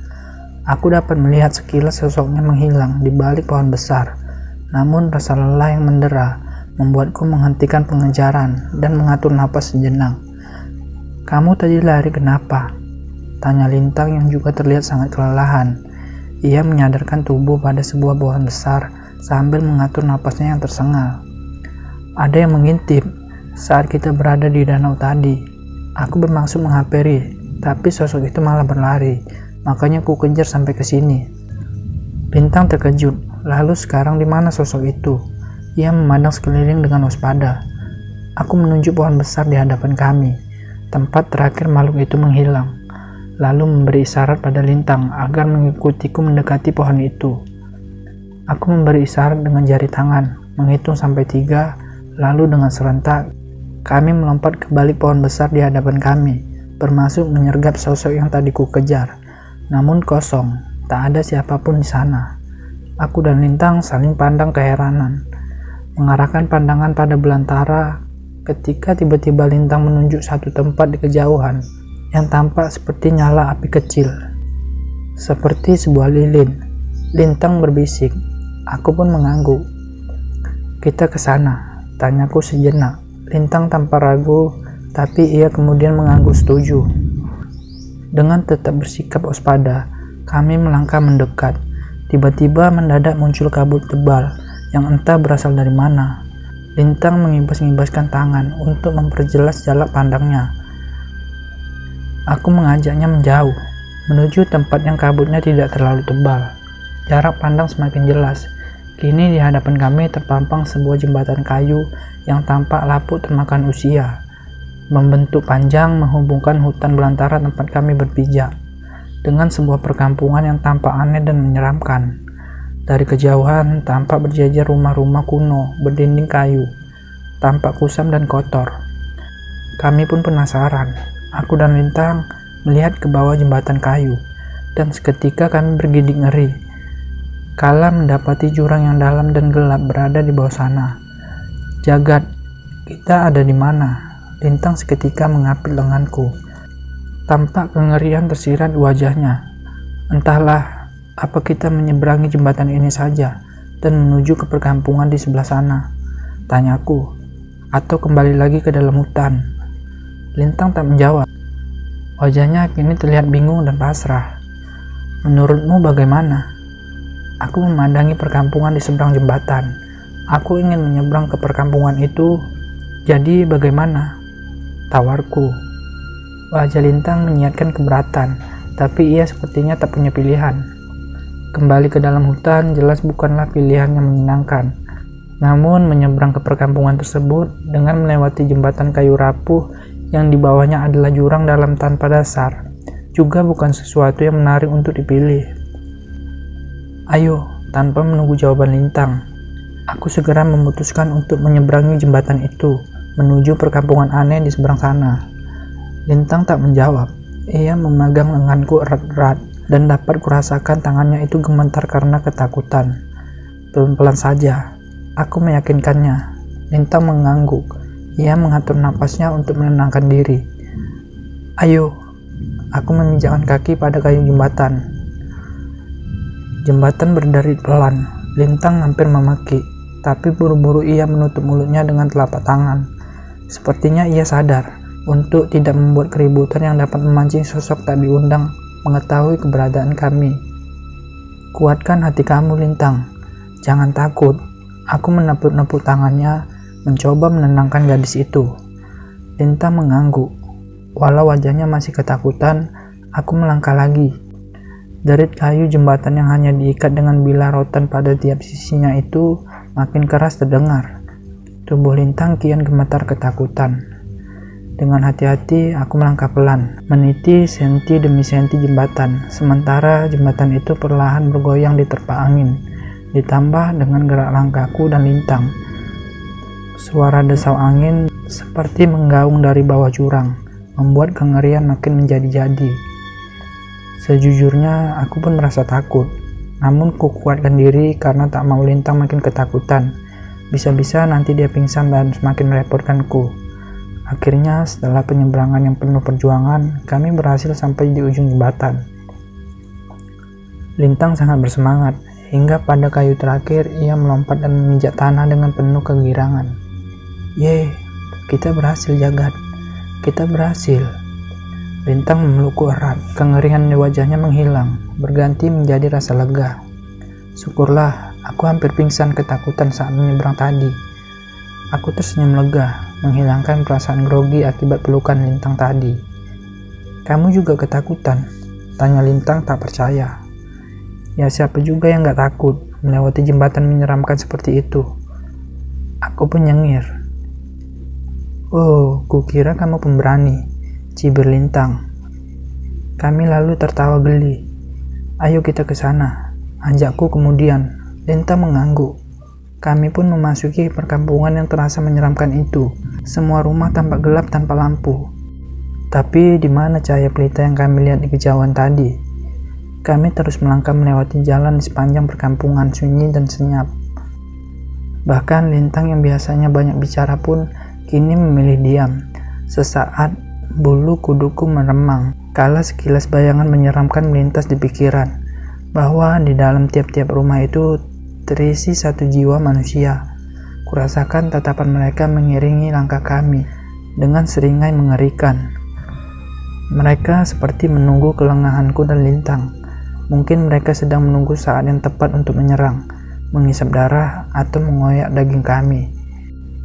Aku dapat melihat sekilas sosoknya menghilang di balik pohon besar. Namun rasa lelah yang mendera membuatku menghentikan pengejaran dan mengatur napas sejenak. "Kamu tadi lari kenapa?" tanya Lintang yang juga terlihat sangat kelelahan. Ia menyadarkan tubuh pada sebuah pohon besar sambil mengatur napasnya yang tersengal. "Ada yang mengintip saat kita berada di danau tadi. Aku bermaksud menghampiri, tapi sosok itu malah berlari, makanya ku kejar sampai ke sini." Lintang terkejut. Lalu sekarang di mana sosok itu? Ia memandang sekeliling dengan waspada. Aku menunjuk pohon besar di hadapan kami, tempat terakhir makhluk itu menghilang. Lalu memberi isyarat pada Lintang agar mengikutiku mendekati pohon itu. Aku memberi isyarat dengan jari tangan, menghitung sampai 3, lalu dengan serentak kami melompat ke balik pohon besar di hadapan kami, bermaksud menyergap sosok yang tadi ku kejar. Namun kosong, tak ada siapapun di sana. Aku dan Lintang saling pandang keheranan, mengarahkan pandangan pada belantara ketika tiba-tiba Lintang menunjuk satu tempat di kejauhan yang tampak seperti nyala api kecil, seperti sebuah lilin. Lintang berbisik, aku pun mengangguk. "Kita ke sana," tanyaku sejenak. Lintang tanpa ragu, tapi ia kemudian mengangguk setuju. Dengan tetap bersikap waspada, kami melangkah mendekat. Tiba-tiba mendadak muncul kabut tebal yang entah berasal dari mana. Lintang mengimbas-imbaskan tangan untuk memperjelas jarak pandangnya. Aku mengajaknya menjauh, menuju tempat yang kabutnya tidak terlalu tebal. Jarak pandang semakin jelas. Kini di hadapan kami terpampang sebuah jembatan kayu yang tampak lapuk termakan usia, membentuk panjang menghubungkan hutan belantara tempat kami berpijak dengan sebuah perkampungan yang tampak aneh dan menyeramkan. Dari kejauhan tampak berjajar rumah-rumah kuno berdinding kayu, tampak kusam dan kotor. Kami pun penasaran. Aku dan Lintang melihat ke bawah jembatan kayu, dan seketika kami bergidik ngeri kala mendapati jurang yang dalam dan gelap berada di bawah sana. "Jagat, kita ada di mana?" Lintang seketika mengapit lenganku. Tampak kengerian tersirat di wajahnya. "Entahlah, apa kita menyeberangi jembatan ini saja dan menuju ke perkampungan di sebelah sana?" tanyaku. "Atau kembali lagi ke dalam hutan?" Lintang tak menjawab. Wajahnya kini terlihat bingung dan pasrah. "Menurutmu bagaimana?" Aku memandangi perkampungan di seberang jembatan. Aku ingin menyeberang ke perkampungan itu. Jadi bagaimana? Tawarku. Wajah Lintang menyiatkan keberatan, tapi ia sepertinya tak punya pilihan. Kembali ke dalam hutan jelas bukanlah pilihan yang menyenangkan. Namun menyeberang ke perkampungan tersebut dengan melewati jembatan kayu rapuh yang di bawahnya adalah jurang dalam tanpa dasar juga bukan sesuatu yang menarik untuk dipilih. Ayo, tanpa menunggu jawaban Lintang, aku segera memutuskan untuk menyeberangi jembatan itu menuju perkampungan aneh di seberang sana. Lintang tak menjawab. Ia memegang lenganku erat-erat dan dapat kurasakan tangannya itu gemetar karena ketakutan. Pelan-pelan saja, aku meyakinkannya. Lintang mengangguk. Ia mengatur napasnya untuk menenangkan diri. Ayo, aku memijakkan kaki pada kayu jembatan. Jembatan berdari pelan. Lintang hampir memaki, tapi buru-buru ia menutup mulutnya dengan telapak tangan. Sepertinya ia sadar untuk tidak membuat keributan yang dapat memancing sosok tak diundang mengetahui keberadaan kami. Kuatkan hati kamu, Lintang. Jangan takut. Aku menepuk-nepuk tangannya, mencoba menenangkan gadis itu. Lintang mengangguk. Walau wajahnya masih ketakutan, aku melangkah lagi. Derit kayu jembatan yang hanya diikat dengan bilah rotan pada tiap sisinya itu makin keras terdengar. Tubuh Lintang kian gemetar ketakutan. Dengan hati-hati, aku melangkah pelan, meniti senti demi senti jembatan, sementara jembatan itu perlahan bergoyang diterpa angin, ditambah dengan gerak langkahku dan Lintang. Suara desau angin seperti menggaung dari bawah jurang, membuat kengerian makin menjadi-jadi. Sejujurnya, aku pun merasa takut, namun ku kuatkan diri karena tak mau Lintang makin ketakutan. Bisa-bisa nanti dia pingsan dan semakin merepotkanku. Akhirnya, setelah penyeberangan yang penuh perjuangan, kami berhasil sampai di ujung jembatan. Lintang sangat bersemangat, hingga pada kayu terakhir ia melompat dan menginjak tanah dengan penuh kegirangan. Yeay, kita berhasil Jagat. Kita berhasil. Lintang memelukku erat, kengerian di wajahnya menghilang, berganti menjadi rasa lega. Syukurlah, aku hampir pingsan ketakutan saat menyeberang tadi. Aku tersenyum lega, menghilangkan perasaan grogi akibat pelukan Lintang tadi. Kamu juga ketakutan? Tanya Lintang tak percaya. Ya siapa juga yang gak takut melewati jembatan menyeramkan seperti itu. Aku pun nyengir. Oh, kukira kamu pemberani, cibir Lintang. Kami lalu tertawa geli. Ayo kita ke sana, ajakku kemudian. Lintang mengangguk. Kami pun memasuki perkampungan yang terasa menyeramkan itu. Semua rumah tampak gelap tanpa lampu. Tapi di mana cahaya pelita yang kami lihat di kejauhan tadi? Kami terus melangkah melewati jalan di sepanjang perkampungan sunyi dan senyap. Bahkan Lintang yang biasanya banyak bicara pun kini memilih diam. Sesaat bulu kuduku meremang, kala sekilas bayangan menyeramkan melintas di pikiran, bahwa di dalam tiap-tiap rumah itu terisi satu jiwa manusia. Kurasakan tatapan mereka mengiringi langkah kami dengan seringai mengerikan. Mereka seperti menunggu kelengahanku dan Lintang. Mungkin mereka sedang menunggu saat yang tepat untuk menyerang, menghisap darah, atau mengoyak daging kami.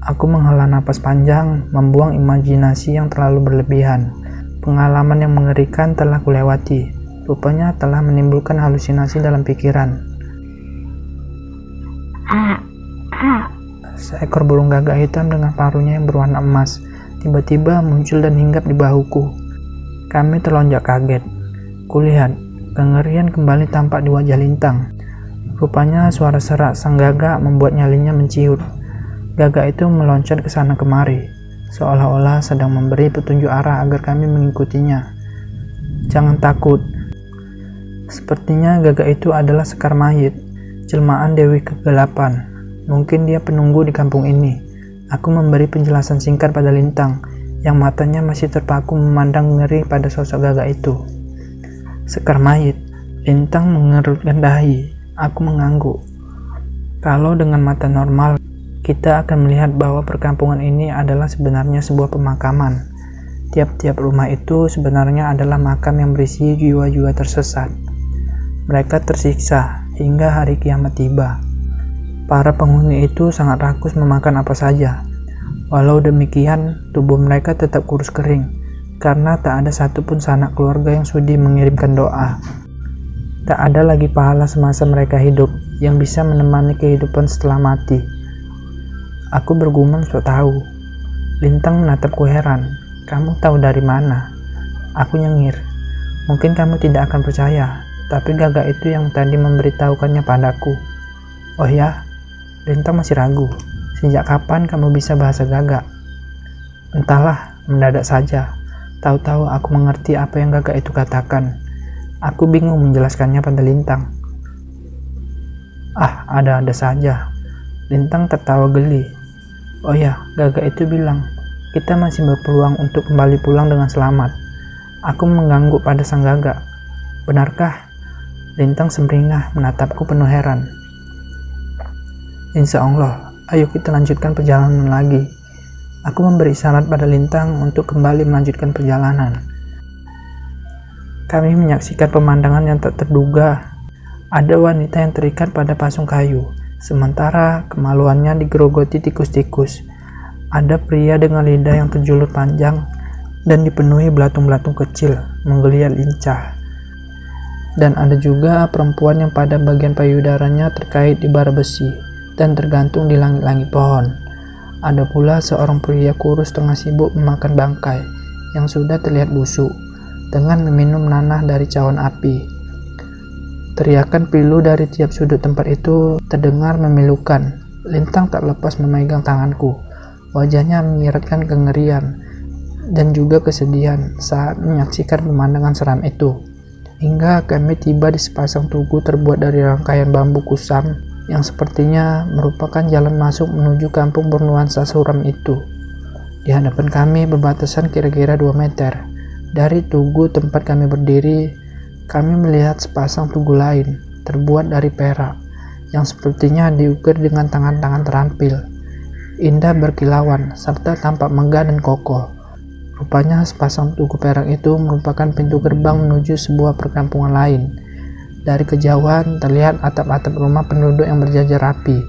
Aku menghela napas panjang, membuang imajinasi yang terlalu berlebihan. Pengalaman yang mengerikan telah kulewati. Rupanya telah menimbulkan halusinasi dalam pikiran. Seekor burung gagak hitam dengan paruhnya yang berwarna emas tiba-tiba muncul dan hinggap di bahuku. Kami terlonjak kaget. Kulihat, kengerian kembali tampak di wajah Lintang. Rupanya suara serak sang gagak membuat nyalinya menciut. Gagak itu meloncat ke sana kemari, seolah-olah sedang memberi petunjuk arah agar kami mengikutinya. Jangan takut. Sepertinya gagak itu adalah Sekar Mayit, jelmaan Dewi Kegelapan. Mungkin dia penunggu di kampung ini. Aku memberi penjelasan singkat pada Lintang, yang matanya masih terpaku memandang ngeri pada sosok gagak itu. Sekar Mayit. Lintang mengerutkan dahi. Aku mengangguk. Kalau dengan mata normal, kita akan melihat bahwa perkampungan ini adalah sebenarnya sebuah pemakaman. Tiap-tiap rumah itu sebenarnya adalah makam yang berisi jiwa-jiwa tersesat. Mereka tersiksa hingga hari kiamat tiba. Para penghuni itu sangat rakus memakan apa saja. Walau demikian, tubuh mereka tetap kurus kering, karena tak ada satupun sanak keluarga yang sudi mengirimkan doa. Tak ada lagi pahala semasa mereka hidup yang bisa menemani kehidupan setelah mati. Aku bergumam sok tahu. Lintang menatapku heran. Kamu tahu dari mana? Aku nyengir. Mungkin kamu tidak akan percaya, tapi Gagak itu yang tadi memberitahukannya padaku. Oh ya? Lintang masih ragu. Sejak kapan kamu bisa bahasa Gagak? Entahlah, mendadak saja. Tahu-tahu aku mengerti apa yang Gagak itu katakan. Aku bingung menjelaskannya pada Lintang. Ah, ada-ada saja. Lintang tertawa geli. Oh ya, Gagak itu bilang, kita masih berpeluang untuk kembali pulang dengan selamat. Aku mengangguk pada sang Gagak. Benarkah? Lintang semringah menatapku penuh heran. Insya Allah, ayo kita lanjutkan perjalanan lagi. Aku memberi isyarat pada Lintang untuk kembali melanjutkan perjalanan. Kami menyaksikan pemandangan yang tak terduga. Ada wanita yang terikat pada pasung kayu, sementara kemaluannya digerogoti tikus-tikus. Ada pria dengan lidah yang terjulur panjang dan dipenuhi belatung-belatung kecil menggeliat lincah. Dan ada juga perempuan yang pada bagian payudaranya terkait di bara besi dan tergantung di langit-langit pohon. Ada pula seorang pria kurus tengah sibuk memakan bangkai yang sudah terlihat busuk dengan meminum nanah dari cawan api. Teriakan pilu dari tiap sudut tempat itu terdengar memilukan. Lintang tak lepas memegang tanganku. Wajahnya menyiratkan kengerian dan juga kesedihan saat menyaksikan pemandangan seram itu. Hingga kami tiba di sepasang tugu terbuat dari rangkaian bambu kusam yang sepertinya merupakan jalan masuk menuju kampung bernuansa suram itu. Di hadapan kami berbatasan kira-kira 2 meter. Dari tugu tempat kami berdiri, kami melihat sepasang tugu lain terbuat dari perak yang sepertinya diukir dengan tangan-tangan terampil. Indah berkilauan serta tampak megah dan kokoh. Rupanya sepasang tugu perak itu merupakan pintu gerbang menuju sebuah perkampungan lain. Dari kejauhan terlihat atap-atap rumah penduduk yang berjajar rapi.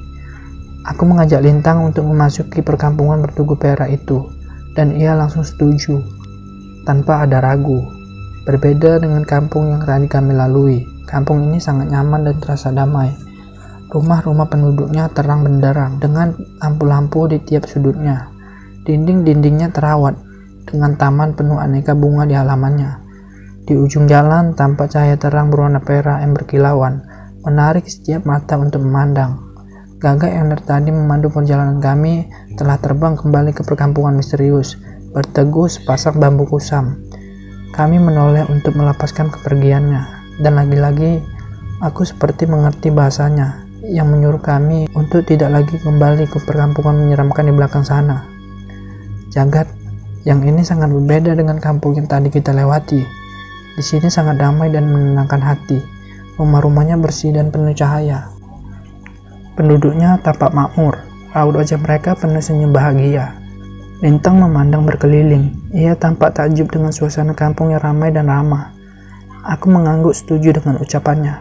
Aku mengajak Lintang untuk memasuki perkampungan bertugu perak itu, dan ia langsung setuju tanpa ada ragu. Berbeda dengan kampung yang tadi kami lalui, kampung ini sangat nyaman dan terasa damai. Rumah-rumah penduduknya terang benderang dengan lampu-lampu di tiap sudutnya. Dinding-dindingnya terawat dengan taman penuh aneka bunga di halamannya. Di ujung jalan tampak cahaya terang berwarna perak yang berkilauan, menarik setiap mata untuk memandang. Gagak yang dari tadi memandu perjalanan kami telah terbang kembali ke perkampungan misterius, berteguh sepasang bambu kusam. Kami menoleh untuk melepaskan kepergiannya, dan lagi-lagi aku seperti mengerti bahasanya yang menyuruh kami untuk tidak lagi kembali ke perkampungan menyeramkan di belakang sana. Jagat, yang ini sangat berbeda dengan kampung yang tadi kita lewati. Di sini sangat damai dan menenangkan hati. Rumah-rumahnya bersih dan penuh cahaya. Penduduknya tampak makmur, raut wajah mereka penuh senyum bahagia. Lintang memandang berkeliling. Ia tampak takjub dengan suasana kampung yang ramai dan ramah. Aku mengangguk setuju dengan ucapannya.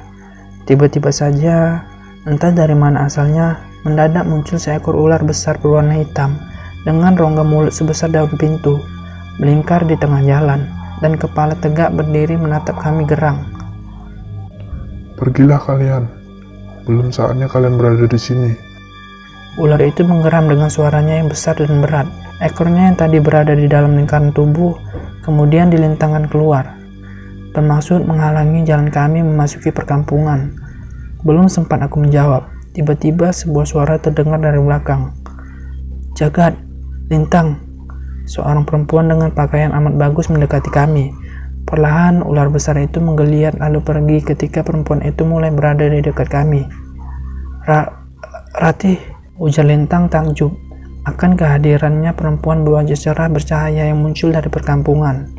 Tiba-tiba saja, entah dari mana asalnya, mendadak muncul seekor ular besar berwarna hitam dengan rongga mulut sebesar daun pintu, melingkar di tengah jalan, dan kepala tegak berdiri menatap kami gerang. Pergilah kalian. Belum saatnya kalian berada di sini. Ular itu menggeram dengan suaranya yang besar dan berat. Ekornya yang tadi berada di dalam lingkaran tubuh, kemudian dilintangkan keluar, bermaksud menghalangi jalan kami memasuki perkampungan. Belum sempat aku menjawab, tiba-tiba sebuah suara terdengar dari belakang. Jagat, Lintang. Seorang perempuan dengan pakaian amat bagus mendekati kami. Perlahan ular besar itu menggeliat lalu pergi ketika perempuan itu mulai berada di dekat kami. Ratih, ujar Lintang takjub akan kehadirannya perempuan berwajah cerah bercahaya yang muncul dari perkampungan.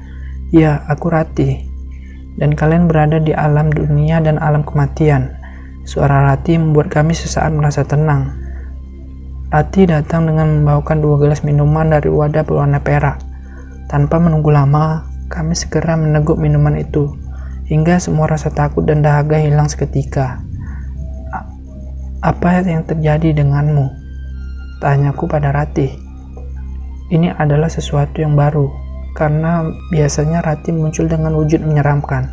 Ya, aku Ratih. Dan kalian berada di alam dunia dan alam kematian. Suara Ratih membuat kami sesaat merasa tenang. Ratih datang dengan membawakan 2 gelas minuman dari wadah berwarna perak. Tanpa menunggu lama, kami segera meneguk minuman itu, hingga semua rasa takut dan dahaga hilang seketika. "Apa yang terjadi denganmu?" tanyaku pada Ratih. Ini adalah sesuatu yang baru, karena biasanya Ratih muncul dengan wujud menyeramkan.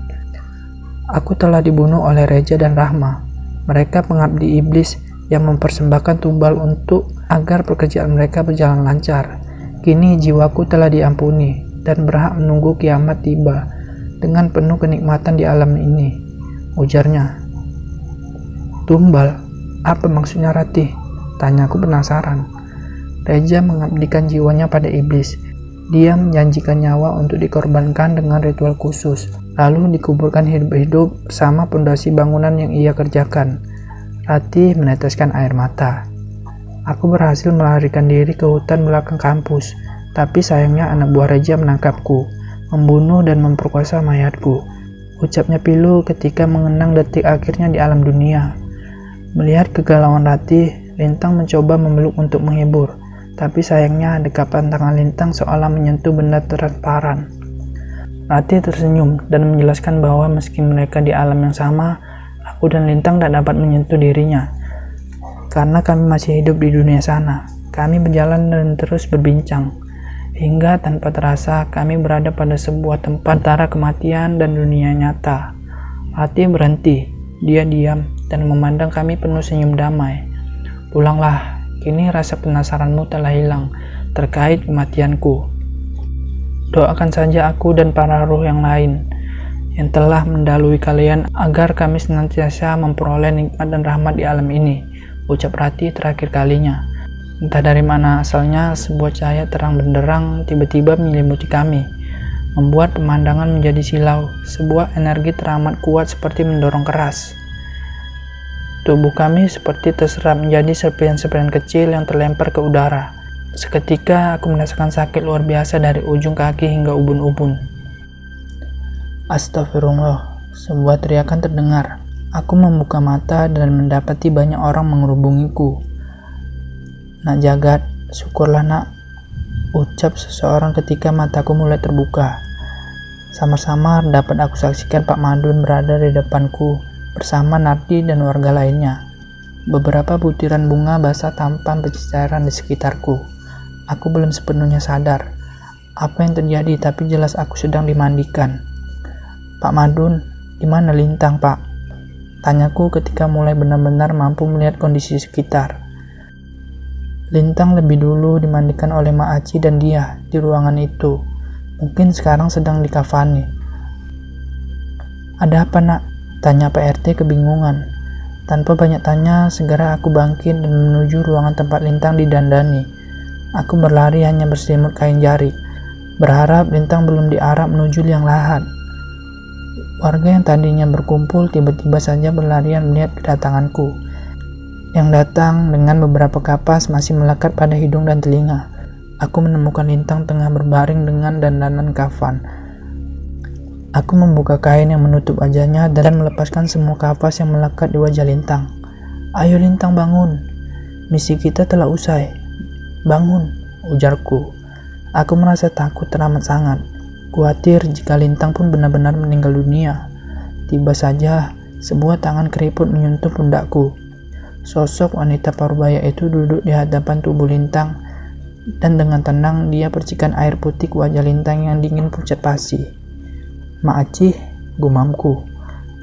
Aku telah dibunuh oleh Reja dan Rahma. Mereka pengabdi iblis yang mempersembahkan tumbal untuk agar pekerjaan mereka berjalan lancar. Kini jiwaku telah diampuni dan berhak menunggu kiamat tiba dengan penuh kenikmatan di alam ini, ujarnya. "Tumbal? Apa maksudnya Ratih?" tanyaku penasaran. Reja mengabdikan jiwanya pada iblis. Dia menjanjikan nyawa untuk dikorbankan dengan ritual khusus, lalu dikuburkan hidup-hidup bersama pondasi bangunan yang ia kerjakan. Ratih meneteskan air mata. Aku berhasil melarikan diri ke hutan belakang kampus, tapi sayangnya anak buah Reja menangkapku, membunuh dan memperkosa mayatku, ucapnya pilu ketika mengenang detik akhirnya di alam dunia. Melihat kegalauan Ratih, Lintang mencoba memeluk untuk menghibur, tapi sayangnya dekapan tangan Lintang seolah menyentuh benda transparan. Ratih tersenyum dan menjelaskan bahwa meski mereka di alam yang sama, aku dan Lintang tak dapat menyentuh dirinya, karena kami masih hidup di dunia sana. Kami berjalan dan terus berbincang, hingga tanpa terasa kami berada pada sebuah tempat antara kematian dan dunia nyata. Ratih berhenti, dia diam dan memandang kami penuh senyum damai. "Pulanglah, kini rasa penasaranmu telah hilang terkait kematianku. Doakan saja aku dan para ruh yang lain yang telah mendahului kalian agar kami senantiasa memperoleh nikmat dan rahmat di alam ini," ucap Ratih terakhir kalinya. Entah dari mana asalnya, sebuah cahaya terang benderang tiba-tiba menyelimuti kami, membuat pemandangan menjadi silau. Sebuah energi teramat kuat seperti mendorong keras. Tubuh kami seperti terserap menjadi serpihan-serpihan kecil yang terlempar ke udara. Seketika aku merasakan sakit luar biasa dari ujung kaki hingga ubun-ubun. Astagfirullah, sebuah teriakan terdengar. Aku membuka mata dan mendapati banyak orang mengerubungiku. "Nak Jagat, syukurlah nak," ucap seseorang ketika mataku mulai terbuka. Sama-sama dapat aku saksikan Pak Madun berada di depanku bersama Nardi dan warga lainnya. Beberapa butiran bunga basah tampak berceceran di sekitarku. Aku belum sepenuhnya sadar apa yang terjadi, tapi jelas aku sedang dimandikan. "Pak Madun, di mana Lintang, Pak?" tanyaku ketika mulai benar-benar mampu melihat kondisi sekitar. "Lintang lebih dulu dimandikan oleh Mak Aci dan dia di ruangan itu. Mungkin sekarang sedang dikafani." "Ada apa nak?" tanya Pak RT kebingungan. Tanpa banyak tanya, segera aku bangkit dan menuju ruangan tempat Lintang didandani. Aku berlari hanya berselimut kain jari, berharap Lintang belum diarak menuju liang lahat. Warga yang tadinya berkumpul tiba-tiba saja berlarian melihat kedatanganku. Yang datang dengan beberapa kapas masih melekat pada hidung dan telinga. Aku menemukan Lintang tengah berbaring dengan dandanan kafan. Aku membuka kain yang menutup wajahnya dan melepaskan semua kapas yang melekat di wajah Lintang. "Ayo Lintang, bangun. Misi kita telah usai. Bangun," ujarku. Aku merasa takut teramat sangat. Khawatir jika Lintang pun benar-benar meninggal dunia. Tiba saja, sebuah tangan keriput menyentuh pundakku. Sosok wanita parubaya itu duduk di hadapan tubuh Lintang, dan dengan tenang dia percikan air putih ke wajah Lintang yang dingin pucat pasi. "Mak Aci," gumamku.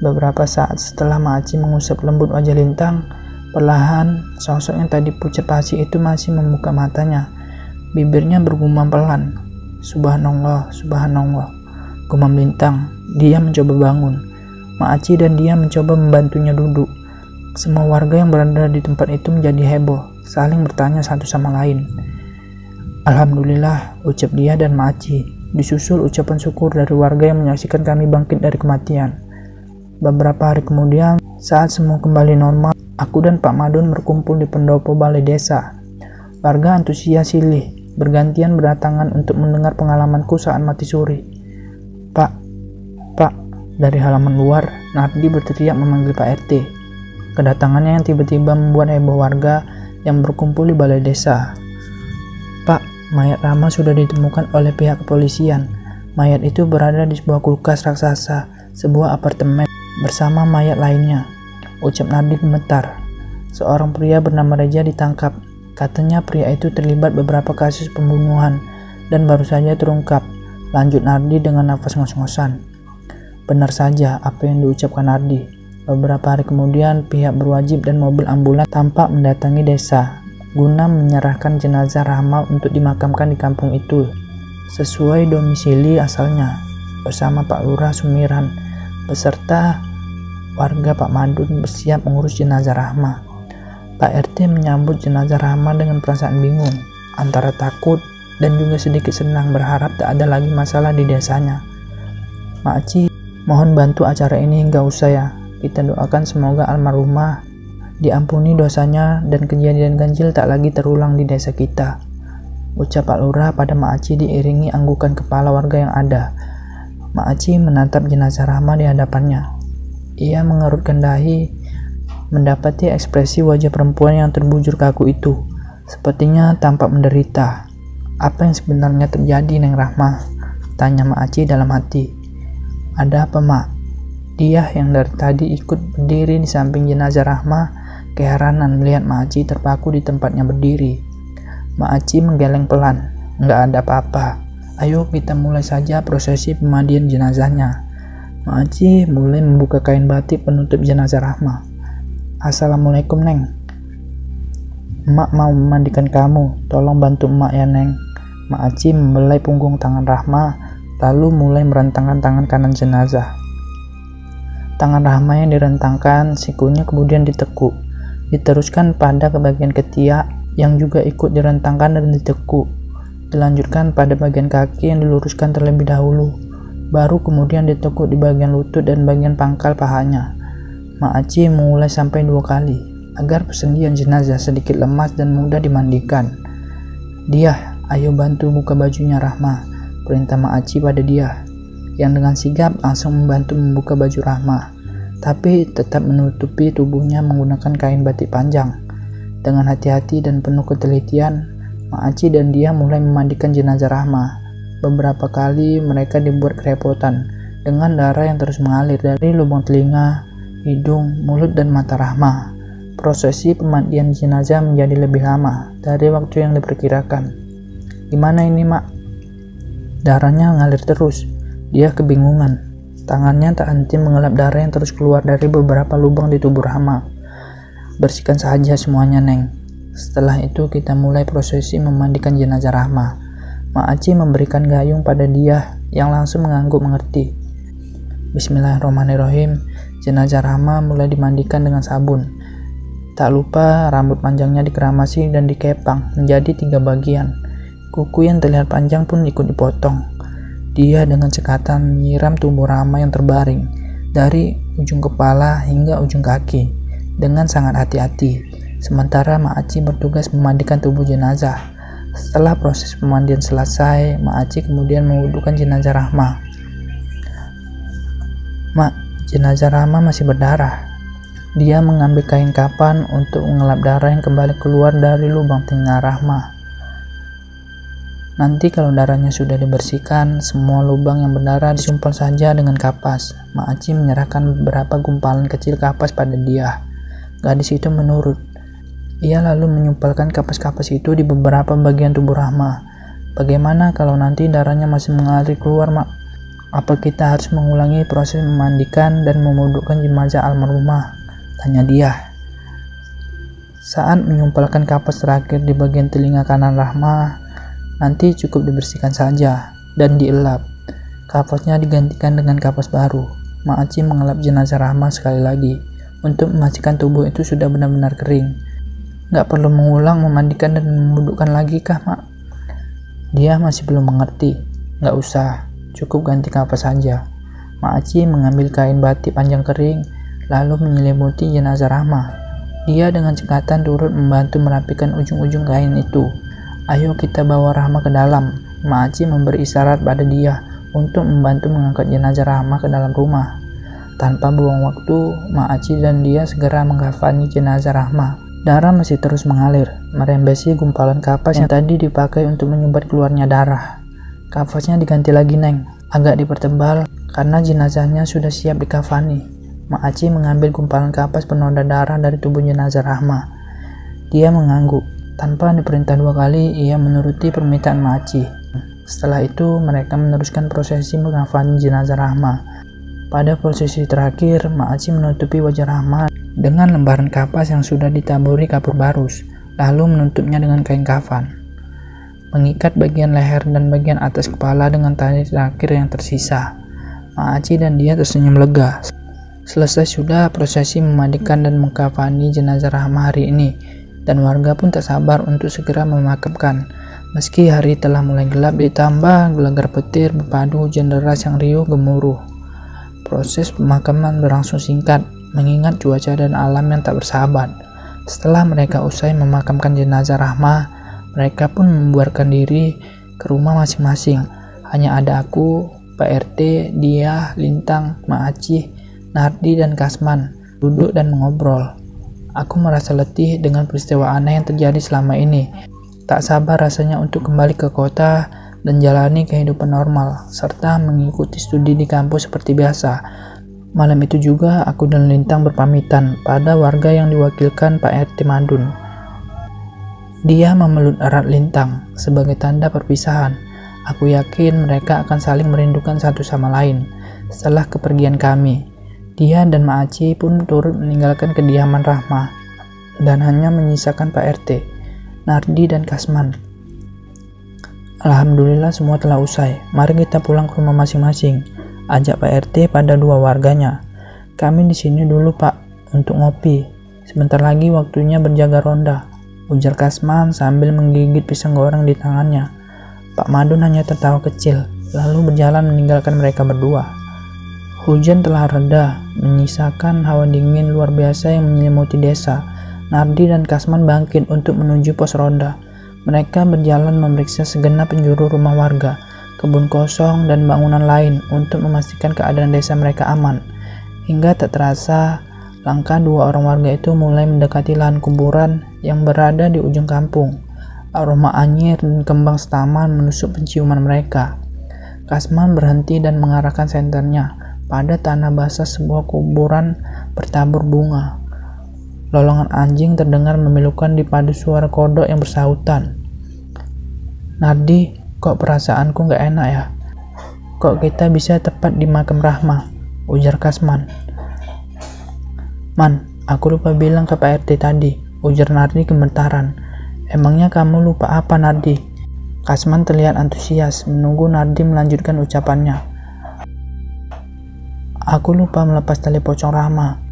Beberapa saat setelah Mak Aci mengusap lembut wajah Lintang, perlahan sosok yang tadi pucat pasi itu masih membuka matanya. Bibirnya bergumam pelan. "Subhanallah, subhanallah," gumam Lintang. Dia mencoba bangun. Mak Aci dan dia mencoba membantunya duduk. Semua warga yang berada di tempat itu menjadi heboh, saling bertanya satu sama lain. "Alhamdulillah," ucap dia dan Mak Aci, disusul ucapan syukur dari warga yang menyaksikan kami bangkit dari kematian. Beberapa hari kemudian, saat semua kembali normal, aku dan Pak Madun berkumpul di pendopo balai desa. Warga antusias silih bergantian berdatangan untuk mendengar pengalamanku saat mati suri. Pak," dari halaman luar, Nardi berteriak memanggil Pak RT. Kedatangannya yang tiba-tiba membuat heboh warga yang berkumpul di balai desa. "Pak, mayat Rama sudah ditemukan oleh pihak kepolisian. Mayat itu berada di sebuah kulkas raksasa, sebuah apartemen, bersama mayat lainnya," ucap Nardi gemetar. Seorang pria bernama Reja ditangkap. Katanya pria itu terlibat beberapa kasus pembunuhan dan baru saja terungkap. Lanjut Nardi dengan nafas ngos-ngosan. Benar saja apa yang diucapkan Nardi. Beberapa hari kemudian pihak berwajib dan mobil ambulans tampak mendatangi desa guna menyerahkan jenazah Rahma untuk dimakamkan di kampung itu sesuai domisili asalnya bersama Pak Lurah Sumiran beserta warga Pak Madun bersiap mengurus jenazah Rahma. Pak RT menyambut jenazah Rahma dengan perasaan bingung, antara takut dan juga sedikit senang berharap tak ada lagi masalah di desanya. Mak Aci, mohon bantu acara ini hingga usai ya. Kita doakan semoga almarhumah diampuni dosanya dan kejadian ganjil tak lagi terulang di desa kita. Ucap Pak Lurah pada Mak Aci diiringi anggukan kepala warga yang ada. Mak Aci menatap jenazah Rahma di hadapannya. Ia mengerutkan dahi, mendapati ekspresi wajah perempuan yang terbujur kaku itu. Sepertinya tampak menderita. Apa yang sebenarnya terjadi, Neng Rahma? Tanya Mak Aci dalam hati. Ada apa, Mak? Dia yang dari tadi ikut berdiri di samping jenazah Rahma keheranan melihat Mak Aci terpaku di tempatnya berdiri. Mak Aci menggeleng pelan. Nggak ada apa-apa. Ayo kita mulai saja prosesi pemandian jenazahnya. Mak Aci mulai membuka kain batik penutup jenazah Rahma. Assalamualaikum, Neng. Emak mau memandikan kamu. Tolong bantu emak ya, Neng. Mak Aci membelai punggung tangan Rahma lalu mulai merentangkan tangan kanan jenazah. Tangan Rahma yang direntangkan, sikunya kemudian ditekuk. Diteruskan pada bagian ketiak yang juga ikut direntangkan dan ditekuk. Dilanjutkan pada bagian kaki yang diluruskan terlebih dahulu. Baru kemudian ditekuk di bagian lutut dan bagian pangkal pahanya. Mak Aci mulai sampai 2 kali agar persendian jenazah sedikit lemas dan mudah dimandikan. Dia, ayo bantu buka bajunya Rahma, perintah Mak Aci pada dia, yang dengan sigap langsung membantu membuka baju Rahma, tapi tetap menutupi tubuhnya menggunakan kain batik panjang. Dengan hati-hati dan penuh ketelitian, Mak Aci dan dia mulai memandikan jenazah Rahma. Beberapa kali mereka dibuat kerepotan dengan darah yang terus mengalir dari lubang telinga, hidung, mulut, dan mata Rahma. Prosesi pemandian jenazah menjadi lebih lama dari waktu yang diperkirakan. Gimana ini, Mak? Darahnya mengalir terus. Dia kebingungan. Tangannya tak henti mengelap darah yang terus keluar dari beberapa lubang di tubuh Rahma. Bersihkan saja semuanya, Neng. Setelah itu kita mulai prosesi memandikan jenazah Rahma. Mak Aci memberikan gayung pada dia yang langsung mengangguk mengerti. Bismillahirrahmanirrahim. Jenazah Rahma mulai dimandikan dengan sabun. Tak lupa rambut panjangnya dikeramasi dan dikepang menjadi 3 bagian. Kuku yang terlihat panjang pun ikut dipotong. Dia dengan cekatan menyiram tubuh Rahma yang terbaring dari ujung kepala hingga ujung kaki dengan sangat hati-hati. Sementara Mak Aci bertugas memandikan tubuh jenazah. Setelah proses pemandian selesai, Mak Aci kemudian mewudukan jenazah Rahma. Mak, jenazah Rahma masih berdarah. Dia mengambil kain kapan untuk mengelap darah yang kembali keluar dari lubang telinga Rahma. Nanti kalau darahnya sudah dibersihkan, semua lubang yang berdarah disumpal saja dengan kapas. Mak Aci menyerahkan beberapa gumpalan kecil kapas pada dia. Gadis itu menurut. Ia lalu menyumpalkan kapas-kapas itu di beberapa bagian tubuh Rahma. Bagaimana kalau nanti darahnya masih mengalir keluar, Mak? Apa kita harus mengulangi proses memandikan dan memudukkan jenazah almarhumah? Tanya dia. Saat menyumpalkan kapas terakhir di bagian telinga kanan Rahma, nanti cukup dibersihkan saja dan dielap. Kapasnya digantikan dengan kapas baru. Mak Aci mengelap jenazah Rahma sekali lagi untuk memastikan tubuh itu sudah benar-benar kering. Gak perlu mengulang memandikan dan memudukkan lagi kah, Mak? Dia masih belum mengerti. Gak usah, cukup ganti kapas saja. Mak Aci mengambil kain batik panjang kering lalu menyelimuti jenazah Rahma. Dia dengan cekatan turut membantu merapikan ujung-ujung kain itu. Ayo kita bawa Rahma ke dalam. Mak Aci memberi isyarat pada dia untuk membantu mengangkat jenazah Rahma ke dalam rumah. Tanpa buang waktu, Mak Aci dan dia segera mengkafani jenazah Rahma. Darah masih terus mengalir, merembesi gumpalan kapas yang tadi dipakai untuk menyumbat keluarnya darah. Kapasnya diganti lagi, Neng. Agak dipertebal karena jenazahnya sudah siap dikafani. Mak Aci mengambil gumpalan kapas penoda darah dari tubuh jenazah Rahma. Dia mengangguk. Tanpa diperintah 2 kali, ia menuruti permintaan Mak Aci. Setelah itu, mereka meneruskan prosesi mengkafani jenazah Rahma. Pada prosesi terakhir, Mak Aci menutupi wajah Rahma dengan lembaran kapas yang sudah ditaburi kapur barus, lalu menutupnya dengan kain kafan. Mengikat bagian leher dan bagian atas kepala dengan tali terakhir yang tersisa. Mak Aci dan dia tersenyum lega. Selesai sudah prosesi memandikan dan mengkafani jenazah Rahma hari ini, dan warga pun tak sabar untuk segera memakamkan. Meski hari telah mulai gelap ditambah gelagar petir berpadu hujan deras yang riuh gemuruh. Proses pemakaman berlangsung singkat, mengingat cuaca dan alam yang tak bersahabat. Setelah mereka usai memakamkan jenazah Rahma, mereka pun membuarkan diri ke rumah masing-masing. Hanya ada aku, Pak RT, dia, Lintang, Mak Aci, Nardi, dan Kasman duduk dan mengobrol. Aku merasa letih dengan peristiwa aneh yang terjadi selama ini. Tak sabar rasanya untuk kembali ke kota dan jalani kehidupan normal, serta mengikuti studi di kampus seperti biasa. Malam itu juga aku dan Lintang berpamitan pada warga yang diwakilkan Pak RT Madun. Dia memeluk erat Lintang sebagai tanda perpisahan. Aku yakin mereka akan saling merindukan satu sama lain. Setelah kepergian kami, dia dan Mak Aci pun turut meninggalkan kediaman Rahma dan hanya menyisakan Pak RT, Nardi, dan Kasman. Alhamdulillah semua telah usai. Mari kita pulang ke rumah masing-masing, ajak Pak RT pada 2 warganya. Kami di sini dulu, Pak, untuk ngopi. Sebentar lagi waktunya berjaga ronda, ujar Kasman sambil menggigit pisang goreng di tangannya. Pak Madun hanya tertawa kecil, lalu berjalan meninggalkan mereka berdua. Hujan telah reda, menyisakan hawa dingin luar biasa yang menyelimuti desa. Nardi dan Kasman bangkit untuk menuju pos ronda. Mereka berjalan memeriksa segenap penjuru rumah warga, kebun kosong, dan bangunan lain untuk memastikan keadaan desa mereka aman. Hingga tak terasa, langkah 2 orang warga itu mulai mendekati lahan kuburan yang berada di ujung kampung. Aroma anyir dan kembang setaman menusuk penciuman mereka. Kasman berhenti dan mengarahkan senternya pada tanah basah sebuah kuburan bertabur bunga. Lolongan anjing terdengar memilukan dipadu suara kodok yang bersahutan. Nardi, kok perasaanku gak enak ya? Kok kita bisa tepat di makam Rahma? Ujar Kasman. Man, aku lupa bilang ke Pak RT tadi, ujar Nardi gemetaran. Emangnya kamu lupa apa, Nardi? Kasman terlihat antusias menunggu Nardi melanjutkan ucapannya. Aku lupa melepas tali pocong Rahma.